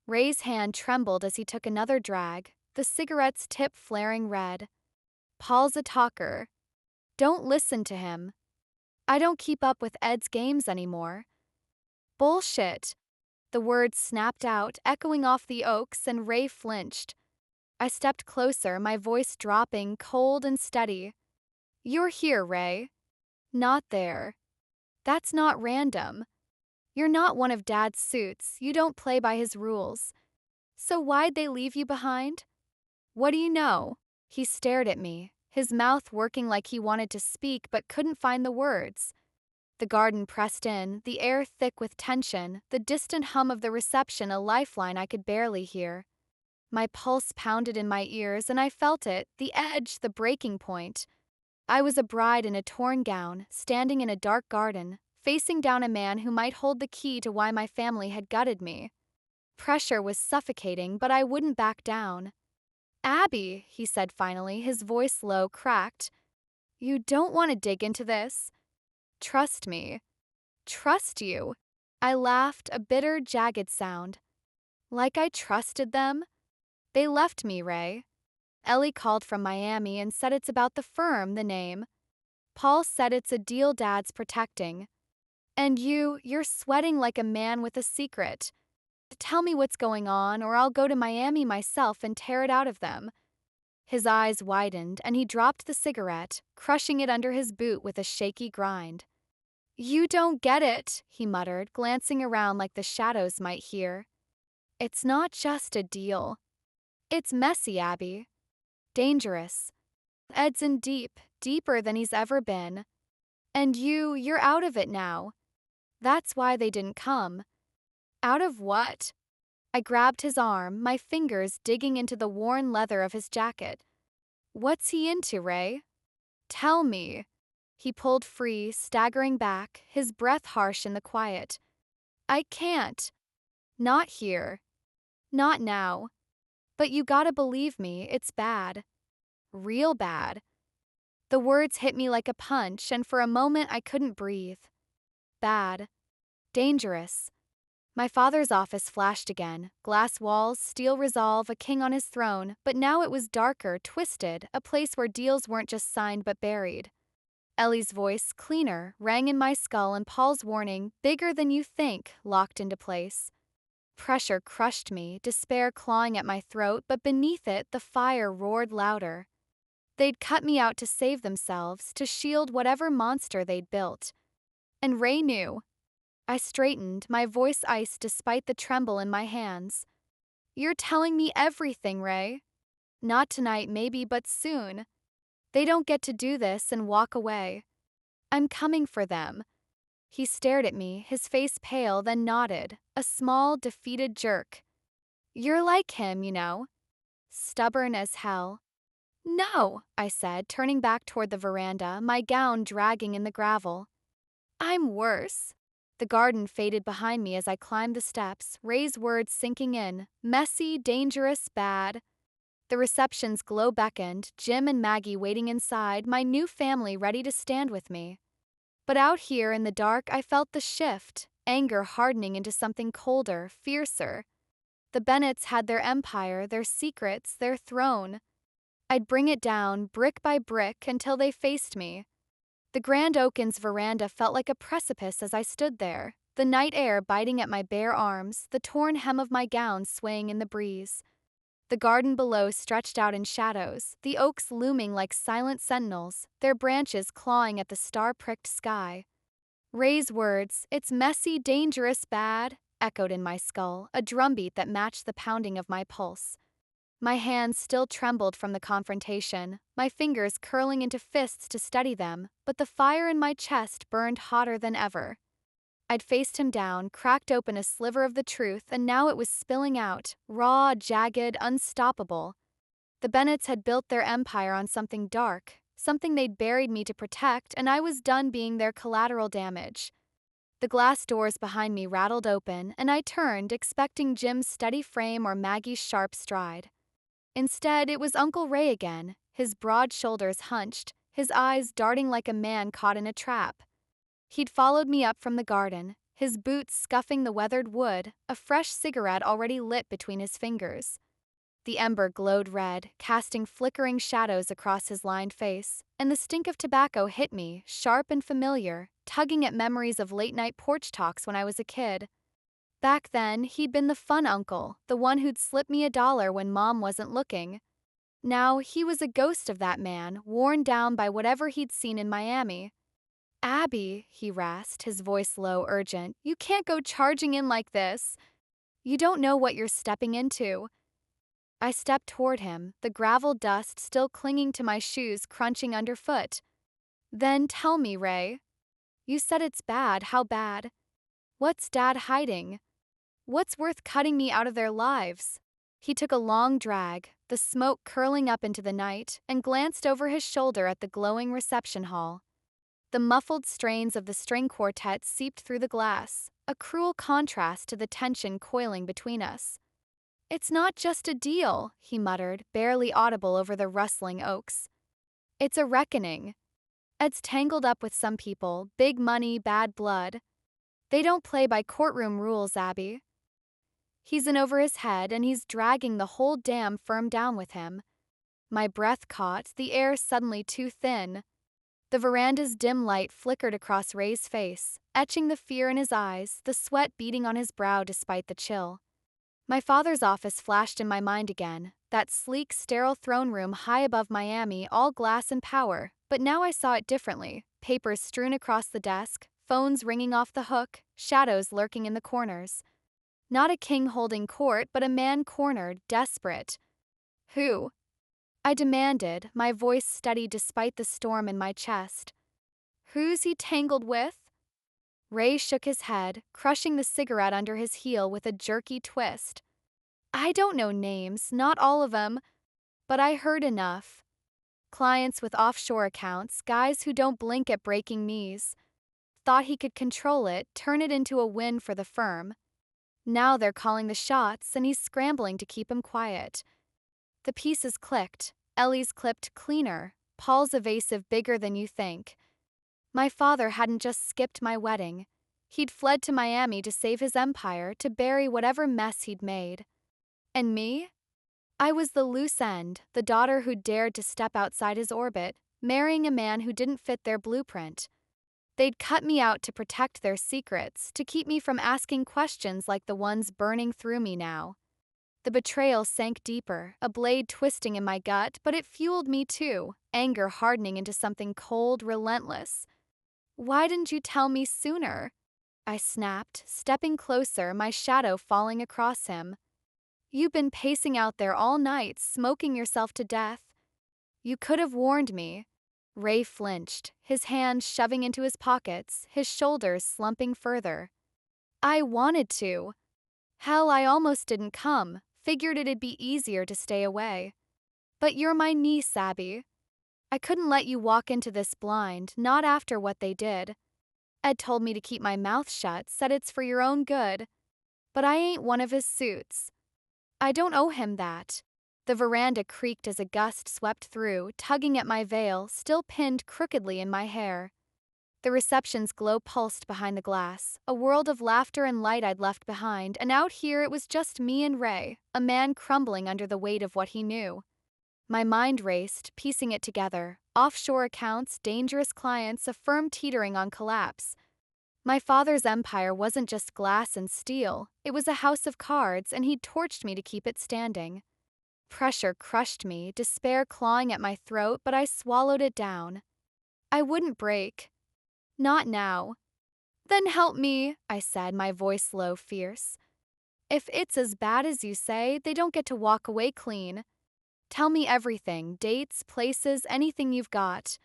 Ray's hand trembled as he took another drag, the cigarette's tip flaring red. "Paul's a talker. Don't listen to him. I don't keep up with Ed's games anymore." "Bullshit." The words snapped out, echoing off the oaks, and Ray flinched. I stepped closer, my voice dropping, cold and steady. "You're here, Ray. Not there. That's not random. You're not one of Dad's suits, you don't play by his rules. So why'd they leave you behind? What do you know?" He stared at me, his mouth working like he wanted to speak but couldn't find the words. The garden pressed in, the air thick with tension, the distant hum of the reception a lifeline I could barely hear. My pulse pounded in my ears and I felt it, the edge, the breaking point. I was a bride in a torn gown, standing in a dark garden, facing down a man who might hold the key to why my family had gutted me. Pressure was suffocating, but I wouldn't back down. "Abby," he said finally, his voice low, cracked. "You don't want to dig into this. Trust me." "Trust you?" I laughed, a bitter, jagged sound. "Like I trusted them? They left me, Ray. Ellie called from Miami and said it's about the firm, the name. Paul said it's a deal Dad's protecting. And you're sweating like a man with a secret. Tell me what's going on, or I'll go to Miami myself and tear it out of them." His eyes widened and he dropped the cigarette, crushing it under his boot with a shaky grind. "You don't get it," he muttered, glancing around like the shadows might hear. "It's not just a deal. It's messy, Abby. Dangerous. Ed's in deep, deeper than he's ever been. And you're out of it now. That's why they didn't come." "Out of what?" I grabbed his arm, my fingers digging into the worn leather of his jacket. "What's he into, Ray? Tell me." He pulled free, staggering back, his breath harsh in the quiet. "I can't. Not here. Not now. But you gotta believe me, it's bad. Real bad." The words hit me like a punch, and for a moment I couldn't breathe. Bad. Dangerous. My father's office flashed again. Glass walls, steel resolve, a king on his throne, but now it was darker, twisted, a place where deals weren't just signed but buried. Ellie's voice, cleaner, rang in my skull, and Paul's warning, "Bigger than you think," locked into place. Pressure crushed me, despair clawing at my throat, but beneath it, the fire roared louder. They'd cut me out to save themselves, to shield whatever monster they'd built. And Ray knew. I straightened, my voice iced despite the tremble in my hands. "You're telling me everything, Ray. Not tonight, maybe, but soon. They don't get to do this and walk away. I'm coming for them." He stared at me, his face pale, then nodded, a small, defeated jerk. "You're like him, you know. Stubborn as hell." "No," I said, turning back toward the veranda, my gown dragging in the gravel. "I'm worse." The garden faded behind me as I climbed the steps, Ray's words sinking in. Messy, dangerous, bad. The reception's glow beckoned, Jim and Maggie waiting inside, my new family ready to stand with me. But out here in the dark, I felt the shift, anger hardening into something colder, fiercer. The Bennetts had their empire, their secrets, their throne. I'd bring it down, brick by brick, until they faced me. The Grand Oaken's veranda felt like a precipice as I stood there, the night air biting at my bare arms, the torn hem of my gown swaying in the breeze. The garden below stretched out in shadows, the oaks looming like silent sentinels, their branches clawing at the star-pricked sky. Ray's words, "It's messy, dangerous, bad," echoed in my skull, a drumbeat that matched the pounding of my pulse. My hands still trembled from the confrontation, my fingers curling into fists to steady them, but the fire in my chest burned hotter than ever. I'd faced him down, cracked open a sliver of the truth, and now it was spilling out, raw, jagged, unstoppable. The Bennetts had built their empire on something dark, something they'd buried me to protect, and I was done being their collateral damage. The glass doors behind me rattled open, and I turned, expecting Jim's steady frame or Maggie's sharp stride. Instead, it was Uncle Ray again, his broad shoulders hunched, his eyes darting like a man caught in a trap. He'd followed me up from the garden, his boots scuffing the weathered wood, a fresh cigarette already lit between his fingers. The ember glowed red, casting flickering shadows across his lined face, and the stink of tobacco hit me, sharp and familiar, tugging at memories of late-night porch talks when I was a kid. Back then, he'd been the fun uncle, the one who'd slip me $1 when Mom wasn't looking. Now, he was a ghost of that man, worn down by whatever he'd seen in Miami. "Abby," he rasped, his voice low, urgent, "you can't go charging in like this. You don't know what you're stepping into." I stepped toward him, the gravel dust still clinging to my shoes crunching underfoot. "Then tell me, Ray. You said it's bad, how bad? What's Dad hiding? What's worth cutting me out of their lives?" He took a long drag, the smoke curling up into the night, and glanced over his shoulder at the glowing reception hall. The muffled strains of the string quartet seeped through the glass, a cruel contrast to the tension coiling between us. "It's not just a deal," he muttered, barely audible over the rustling oaks. "It's a reckoning. Ed's tangled up with some people, big money, bad blood. They don't play by courtroom rules, Abby. He's in over his head, and he's dragging the whole damn firm down with him." My breath caught, the air suddenly too thin. The veranda's dim light flickered across Ray's face, etching the fear in his eyes, the sweat beading on his brow despite the chill. My father's office flashed in my mind again, That sleek, sterile throne room high above Miami, all glass and power, but now I saw it differently. Papers strewn across the desk, phones ringing off the hook, shadows lurking in the corners. Not a king holding court, but a man cornered, desperate. Who? I demanded, my voice steady despite the storm in my chest. Who's he tangled with? Ray shook his head, crushing the cigarette under his heel with a jerky twist. I don't know names, not all of them, but I heard enough. Clients with offshore accounts, guys who don't blink at breaking knees. Thought he could control it, turn it into a win for the firm. Now they're calling the shots, and he's scrambling to keep him quiet. The pieces clicked. Ellie's clipped cleaner, Paul's evasive bigger than you think. My father hadn't just skipped my wedding. He'd fled to Miami to save his empire, to bury whatever mess he'd made. And me? I was the loose end, the daughter who dared to step outside his orbit, marrying a man who didn't fit their blueprint. They'd cut me out to protect their secrets, to keep me from asking questions like the ones burning through me now. The betrayal sank deeper, a blade twisting in my gut, but it fueled me too, anger hardening into something cold, relentless. Why didn't you tell me sooner? I snapped, stepping closer, my shadow falling across him. You've been pacing out there all night, smoking yourself to death. You could have warned me. Ray flinched, his hands shoving into his pockets, his shoulders slumping further. I wanted to. Hell, I almost didn't come, figured it'd be easier to stay away. But you're my niece, Abby. I couldn't let you walk into this blind, not after what they did. Ed told me to keep my mouth shut, said it's for your own good. But I ain't one of his suits. I don't owe him that. The veranda creaked as a gust swept through, tugging at my veil, still pinned crookedly in my hair. The reception's glow pulsed behind the glass, a world of laughter and light I'd left behind, and out here it was just me and Ray, a man crumbling under the weight of what he knew. My mind raced, piecing it together. Offshore accounts, dangerous clients, a firm teetering on collapse. My father's empire wasn't just glass and steel, it was a house of cards, and he'd torched me to keep it standing. Pressure crushed me, despair clawing at my throat, but I swallowed it down. I wouldn't break. Not now. Then help me, I said, my voice low, fierce. If it's as bad as you say, they don't get to walk away clean. Tell me everything, dates, places, anything you've got.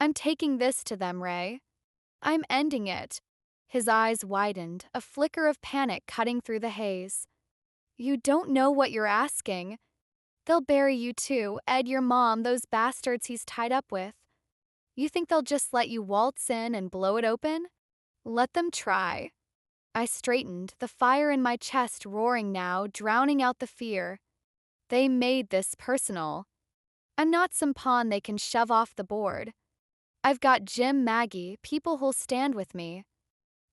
I'm taking this to them, Ray. I'm ending it. His eyes widened, a flicker of panic cutting through the haze. You don't know what you're asking. They'll bury you too, Ed, your mom, those bastards he's tied up with. You think they'll just let you waltz in and blow it open? Let them try. I straightened, the fire in my chest roaring now, drowning out the fear. They made this personal. I'm not some pawn they can shove off the board. I've got Jim, Maggie, people who'll stand with me.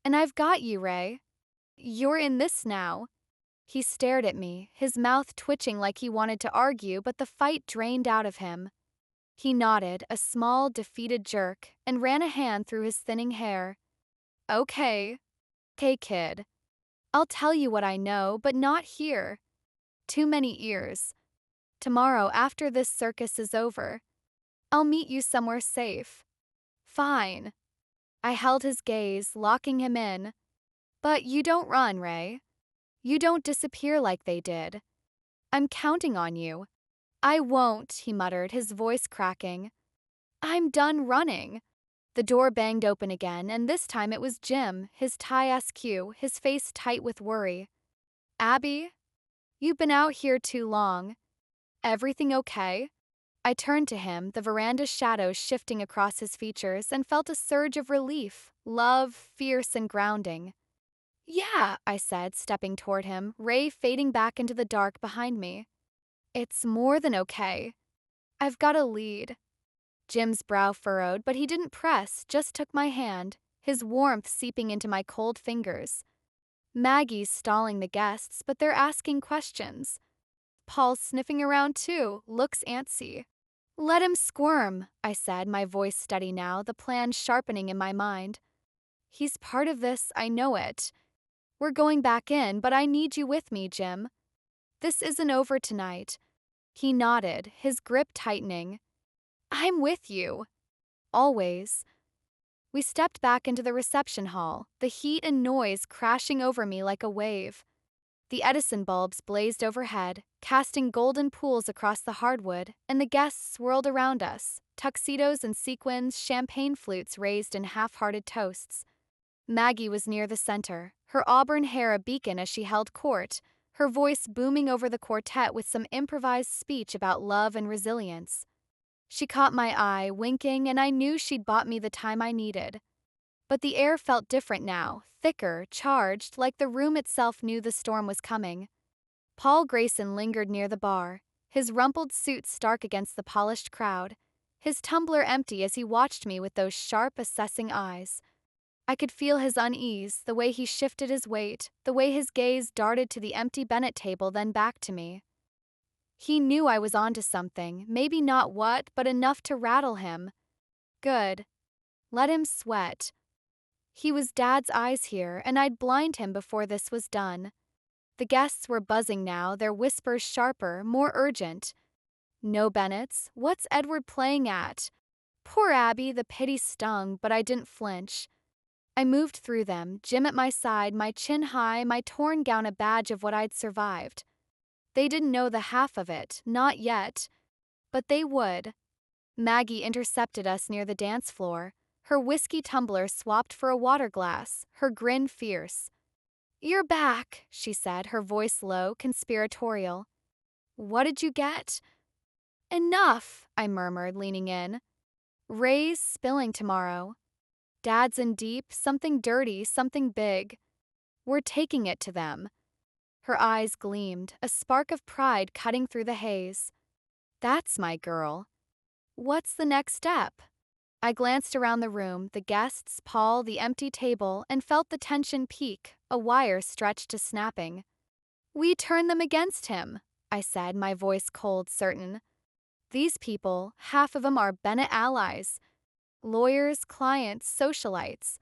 And I've got you, Ray. You're in this now. He stared at me, his mouth twitching like he wanted to argue, but the fight drained out of him. He nodded, a small, defeated jerk, and ran a hand through his thinning hair. Okay, kid. I'll tell you what I know, but not here. Too many ears. Tomorrow, after this circus is over, I'll meet you somewhere safe. Fine. I held his gaze, locking him in. But you don't run, Ray. You don't disappear like they did. I'm counting on you. I won't, he muttered, his voice cracking. I'm done running. The door banged open again, and this time it was Jim, his tie askew, his face tight with worry. Abby? You've been out here too long. Everything okay? I turned to him, the veranda's shadows shifting across his features, and felt a surge of relief, love, fierce and grounding. Yeah, I said, stepping toward him, Ray fading back into the dark behind me. It's more than okay. I've got a lead. Jim's brow furrowed, but he didn't press, just took my hand, his warmth seeping into my cold fingers. Maggie's stalling the guests, but they're asking questions. Paul's sniffing around too, looks antsy. Let him squirm, I said, my voice steady now, the plan sharpening in my mind. He's part of this, I know it. We're going back in, but I need you with me, Jim. This isn't over tonight. He nodded, his grip tightening. I'm with you. Always. We stepped back into the reception hall, the heat and noise crashing over me like a wave. The Edison bulbs blazed overhead, casting golden pools across the hardwood, and the guests swirled around us, tuxedos and sequins, champagne flutes raised in half-hearted toasts. Maggie was near the center, her auburn hair a beacon as she held court, her voice booming over the quartet with some improvised speech about love and resilience. She caught my eye, winking, and I knew she'd bought me the time I needed. But the air felt different now, thicker, charged, like the room itself knew the storm was coming. Paul Grayson lingered near the bar, his rumpled suit stark against the polished crowd, his tumbler empty as he watched me with those sharp, assessing eyes. I could feel his unease, the way he shifted his weight, the way his gaze darted to the empty Bennett table then back to me. He knew I was onto something, maybe not what, but enough to rattle him. Good. Let him sweat. He was Dad's eyes here, and I'd blind him before this was done. The guests were buzzing now, their whispers sharper, more urgent. No, Bennetts, what's Edward playing at? Poor Abby, the pity stung, but I didn't flinch. I moved through them, Jim at my side, my chin high, my torn gown a badge of what I'd survived. They didn't know the half of it, not yet. But they would. Maggie intercepted us near the dance floor, her whiskey tumbler swapped for a water glass, her grin fierce. You're back, she said, her voice low, conspiratorial. What did you get? Enough, I murmured, leaning in. Ray's spilling tomorrow. Dad's in deep, something dirty, something big. We're taking it to them. Her eyes gleamed, a spark of pride cutting through the haze. That's my girl. What's the next step? I glanced around the room, the guests, Paul, the empty table, and felt the tension peak, a wire stretched to snapping. We turn them against him, I said, my voice cold, certain. These people, half of them are Bennett allies. Lawyers, clients, socialites.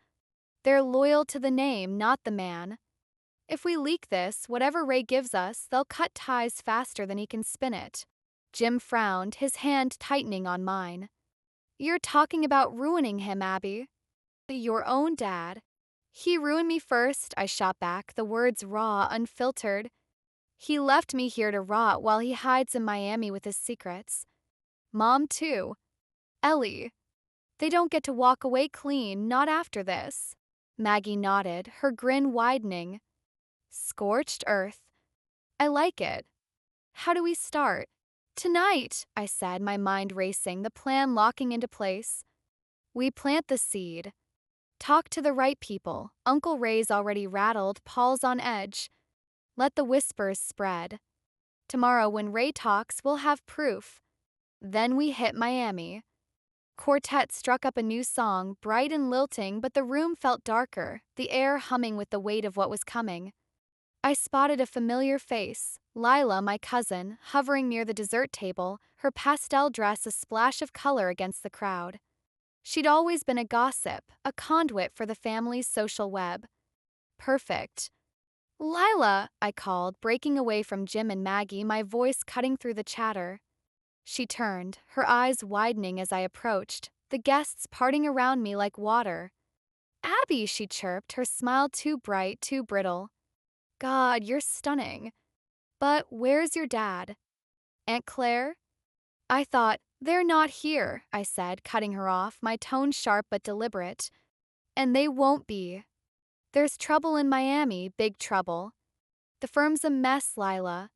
They're loyal to the name, not the man. If we leak this, whatever Ray gives us, they'll cut ties faster than he can spin it. Jim frowned, his hand tightening on mine. You're talking about ruining him, Abby. Your own dad. He ruined me first, I shot back, the words raw, unfiltered. He left me here to rot while he hides in Miami with his secrets. Mom, too. Ellie. They don't get to walk away clean, not after this. Maggie nodded, her grin widening. Scorched earth. I like it. How do we start? Tonight, I said, my mind racing, the plan locking into place. We plant the seed. Talk to the right people. Uncle Ray's already rattled, Paul's on edge. Let the whispers spread. Tomorrow when Ray talks, we'll have proof. Then we hit Miami. Quartet struck up a new song, bright and lilting, but the room felt darker, the air humming with the weight of what was coming. I spotted a familiar face, Lila, my cousin, hovering near the dessert table, her pastel dress a splash of color against the crowd. She'd always been a gossip, a conduit for the family's social web. Perfect. Lila, I called, breaking away from Jim and Maggie, my voice cutting through the chatter. She turned, her eyes widening as I approached, the guests parting around me like water. Abby, she chirped, her smile too bright, too brittle. God, you're stunning. But where's your dad? Aunt Claire? I thought, they're not here, I said, cutting her off, my tone sharp but deliberate. And they won't be. There's trouble in Miami, big trouble. The firm's a mess, Lila.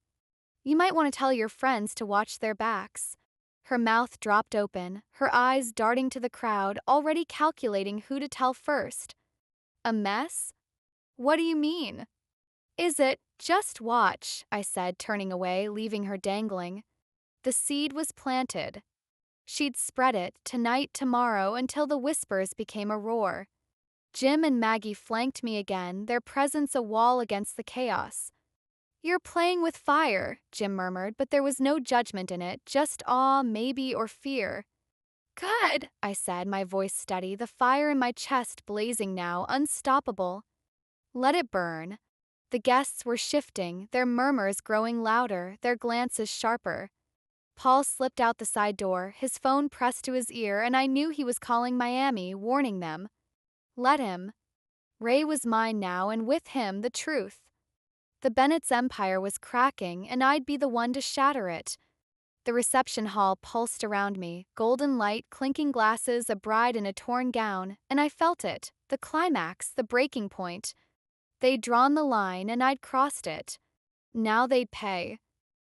You might want to tell your friends to watch their backs. Her mouth dropped open, her eyes darting to the crowd, already calculating who to tell first. A mess? What do you mean? Is it? Just watch, I said, turning away, leaving her dangling. The seed was planted. She'd spread it, tonight, tomorrow, until the whispers became a roar. Jim and Maggie flanked me again, their presence a wall against the chaos. You're playing with fire, Jim murmured, but there was no judgment in it, just awe, maybe, or fear. Good, I said, my voice steady, the fire in my chest blazing now, unstoppable. Let it burn. The guests were shifting, their murmurs growing louder, their glances sharper. Paul slipped out the side door, his phone pressed to his ear, and I knew he was calling Miami, warning them. Let him. Ray was mine now, and with him, the truth. The Bennett's empire was cracking, and I'd be the one to shatter it. The reception hall pulsed around me, golden light, clinking glasses, a bride in a torn gown, and I felt it, the climax, the breaking point. They'd drawn the line, and I'd crossed it. Now they'd pay.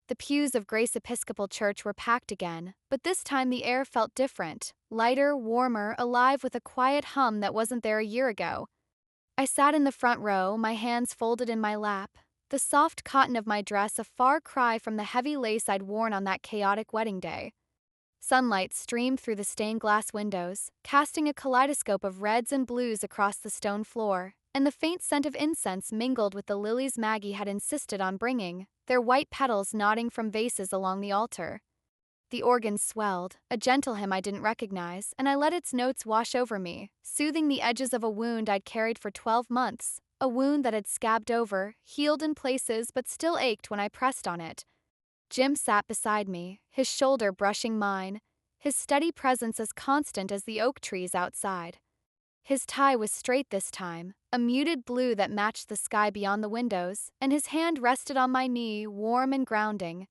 The pews of Grace Episcopal Church were packed again, but this time the air felt different, lighter, warmer, alive with a quiet hum that wasn't there a year ago. I sat in the front row, my hands folded in my lap, the soft cotton of my dress a far cry from the heavy lace I'd worn on that chaotic wedding day. Sunlight streamed through the stained glass windows, casting a kaleidoscope of reds and blues across the stone floor, and the faint scent of incense mingled with the lilies Maggie had insisted on bringing, their white petals nodding from vases along the altar. The organ swelled, a gentle hymn I didn't recognize, and I let its notes wash over me, soothing the edges of a wound I'd carried for 12 months, a wound that had scabbed over, healed in places but still ached when I pressed on it. Jim sat beside me, his shoulder brushing mine, his steady presence as constant as the oak trees outside. His tie was straight this time, a muted blue that matched the sky beyond the windows, and his hand rested on my knee, warm and grounding.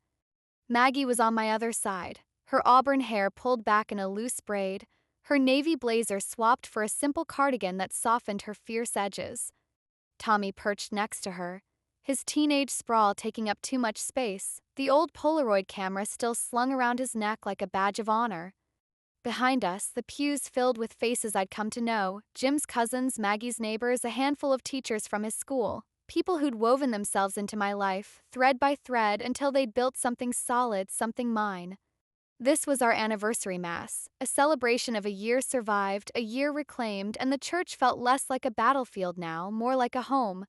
Maggie was on my other side, her auburn hair pulled back in a loose braid, her navy blazer swapped for a simple cardigan that softened her fierce edges. Tommy perched next to her, his teenage sprawl taking up too much space, the old Polaroid camera still slung around his neck like a badge of honor. Behind us, the pews filled with faces I'd come to know, Jim's cousins, Maggie's neighbors, a handful of teachers from his school, people who'd woven themselves into my life, thread by thread, until they'd built something solid, something mine. This was our anniversary mass, a celebration of a year survived, a year reclaimed, and the church felt less like a battlefield now, more like a home.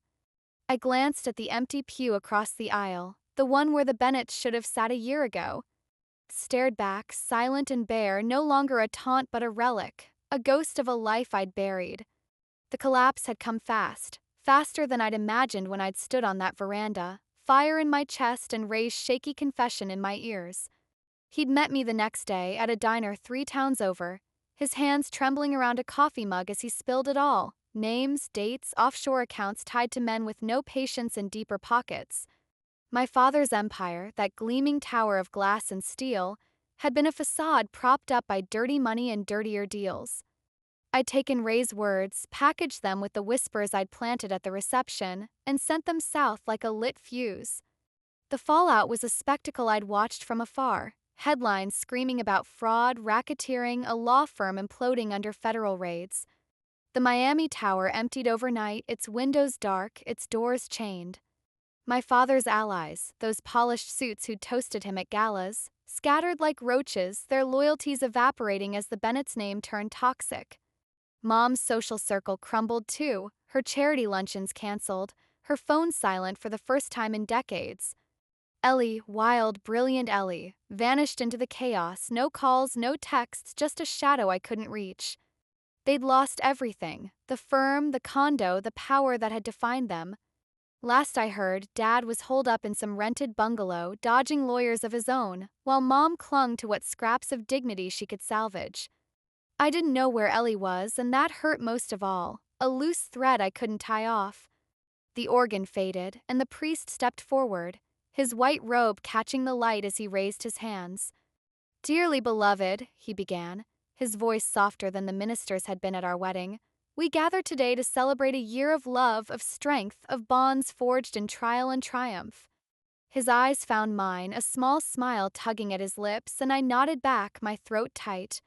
I glanced at the empty pew across the aisle, the one where the Bennetts should have sat a year ago. Stared back, silent and bare, no longer a taunt but a relic, a ghost of a life I'd buried. The collapse had come fast, faster than I'd imagined when I'd stood on that veranda, fire in my chest and Ray's shaky confession in my ears. He'd met me the next day at a diner 3 towns over, his hands trembling around a coffee mug as he spilled it all, names, dates, offshore accounts tied to men with no patience and deeper pockets. My father's empire, that gleaming tower of glass and steel, had been a facade propped up by dirty money and dirtier deals. I'd taken Ray's words, packaged them with the whispers I'd planted at the reception, and sent them south like a lit fuse. The fallout was a spectacle I'd watched from afar, headlines screaming about fraud, racketeering, a law firm imploding under federal raids. The Miami tower emptied overnight, its windows dark, its doors chained. My father's allies, those polished suits who'd toasted him at galas, scattered like roaches, their loyalties evaporating as the Bennett's name turned toxic. Mom's social circle crumbled too, her charity luncheons canceled, her phone silent for the first time in decades. Ellie, wild, brilliant Ellie, vanished into the chaos, no calls, no texts, just a shadow I couldn't reach. They'd lost everything, the firm, the condo, the power that had defined them. Last I heard, Dad was holed up in some rented bungalow, dodging lawyers of his own, while Mom clung to what scraps of dignity she could salvage. I didn't know where Ellie was, and that hurt most of all, a loose thread I couldn't tie off. The organ faded, and the priest stepped forward, his white robe catching the light as he raised his hands. "Dearly beloved," he began, his voice softer than the minister's had been at our wedding, "we gather today to celebrate a year of love, of strength, of bonds forged in trial and triumph." His eyes found mine, a small smile tugging at his lips, and I nodded back, my throat tight.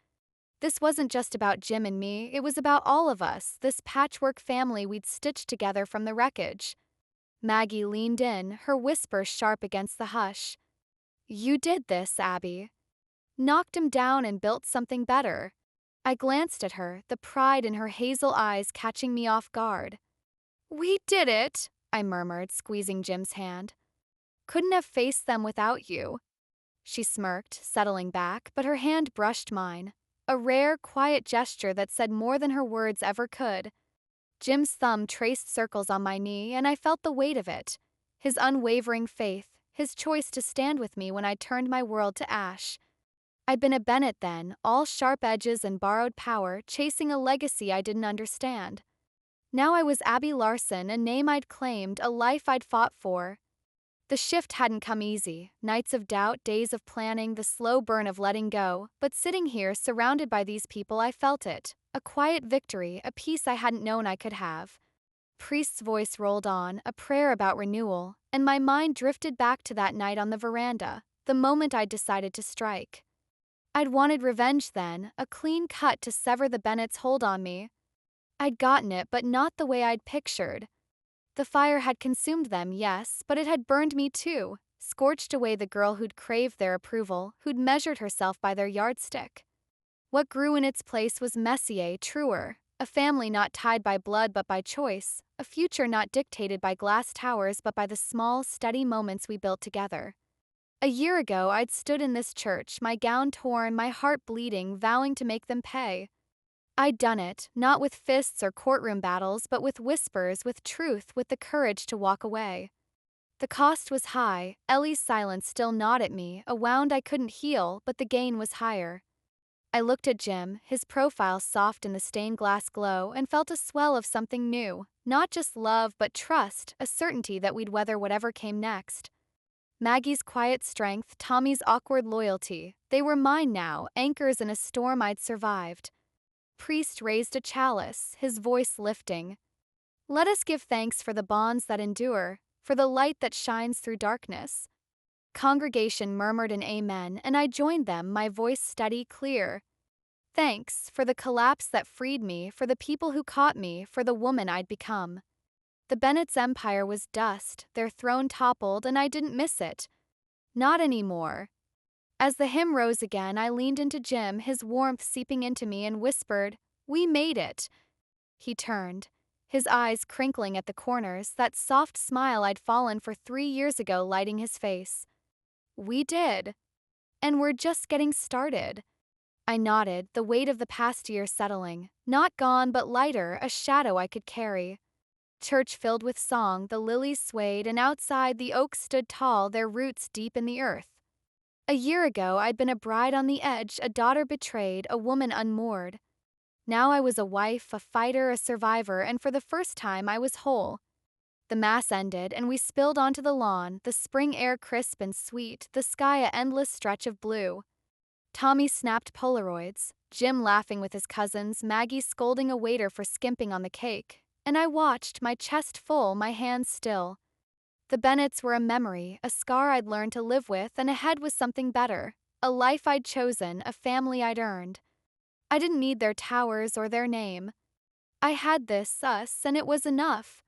This wasn't just about Jim and me, it was about all of us, this patchwork family we'd stitched together from the wreckage. Maggie leaned in, her whisper sharp against the hush. "You did this, Abby. Knocked him down and built something better." I glanced at her, the pride in her hazel eyes catching me off guard. "We did it," I murmured, squeezing Jim's hand. "Couldn't have faced them without you." She smirked, settling back, but her hand brushed mine. A rare, quiet gesture that said more than her words ever could. Jim's thumb traced circles on my knee, and I felt the weight of it. His unwavering faith, his choice to stand with me when I turned my world to ash. I'd been a Bennett then, all sharp edges and borrowed power, chasing a legacy I didn't understand. Now I was Abby Larson, a name I'd claimed, a life I'd fought for. The shift hadn't come easy, nights of doubt, days of planning, the slow burn of letting go, but sitting here, surrounded by these people, I felt it. A quiet victory, a peace I hadn't known I could have. Priest's voice rolled on, a prayer about renewal, and my mind drifted back to that night on the veranda, the moment I'd decided to strike. I'd wanted revenge then, a clean cut to sever the Bennett's hold on me. I'd gotten it, but not the way I'd pictured. The fire had consumed them, yes, but it had burned me too, scorched away the girl who'd craved their approval, who'd measured herself by their yardstick. What grew in its place was messier, truer, a family not tied by blood but by choice, a future not dictated by glass towers but by the small, steady moments we built together. A year ago, I'd stood in this church, my gown torn, my heart bleeding, vowing to make them pay. I'd done it, not with fists or courtroom battles, but with whispers, with truth, with the courage to walk away. The cost was high, Ellie's silence still gnawed at me, a wound I couldn't heal, but the gain was higher. I looked at Jim, his profile soft in the stained glass glow, and felt a swell of something new, not just love but trust, a certainty that we'd weather whatever came next. Maggie's quiet strength, Tommy's awkward loyalty, they were mine now, anchors in a storm I'd survived. Priest raised a chalice, his voice lifting. Let us give thanks for the bonds that endure, for the light that shines through darkness. Congregation murmured an amen, and I joined them, my voice steady, clear. Thanks for the collapse that freed me, for the people who caught me, for the woman I'd become. The Bennett's empire was dust, their throne toppled, and I didn't miss it. Not anymore. As the hymn rose again, I leaned into Jim, his warmth seeping into me, and whispered, "We made it." He turned, his eyes crinkling at the corners, that soft smile I'd fallen for 3 years ago lighting his face. "We did. And we're just getting started." I nodded, the weight of the past year settling. Not gone, but lighter, a shadow I could carry. Church filled with song, the lilies swayed, and outside the oaks stood tall, their roots deep in the earth. A year ago, I'd been a bride on the edge, a daughter betrayed, a woman unmoored. Now I was a wife, a fighter, a survivor, and for the first time I was whole. The mass ended, and we spilled onto the lawn, the spring air crisp and sweet, the sky a endless stretch of blue. Tommy snapped Polaroids, Jim laughing with his cousins, Maggie scolding a waiter for skimping on the cake. And I watched, my chest full, my hands still. The Bennetts were a memory, a scar I'd learned to live with, and ahead was something better. A life I'd chosen, a family I'd earned. I didn't need their towers or their name. I had this, us, and it was enough.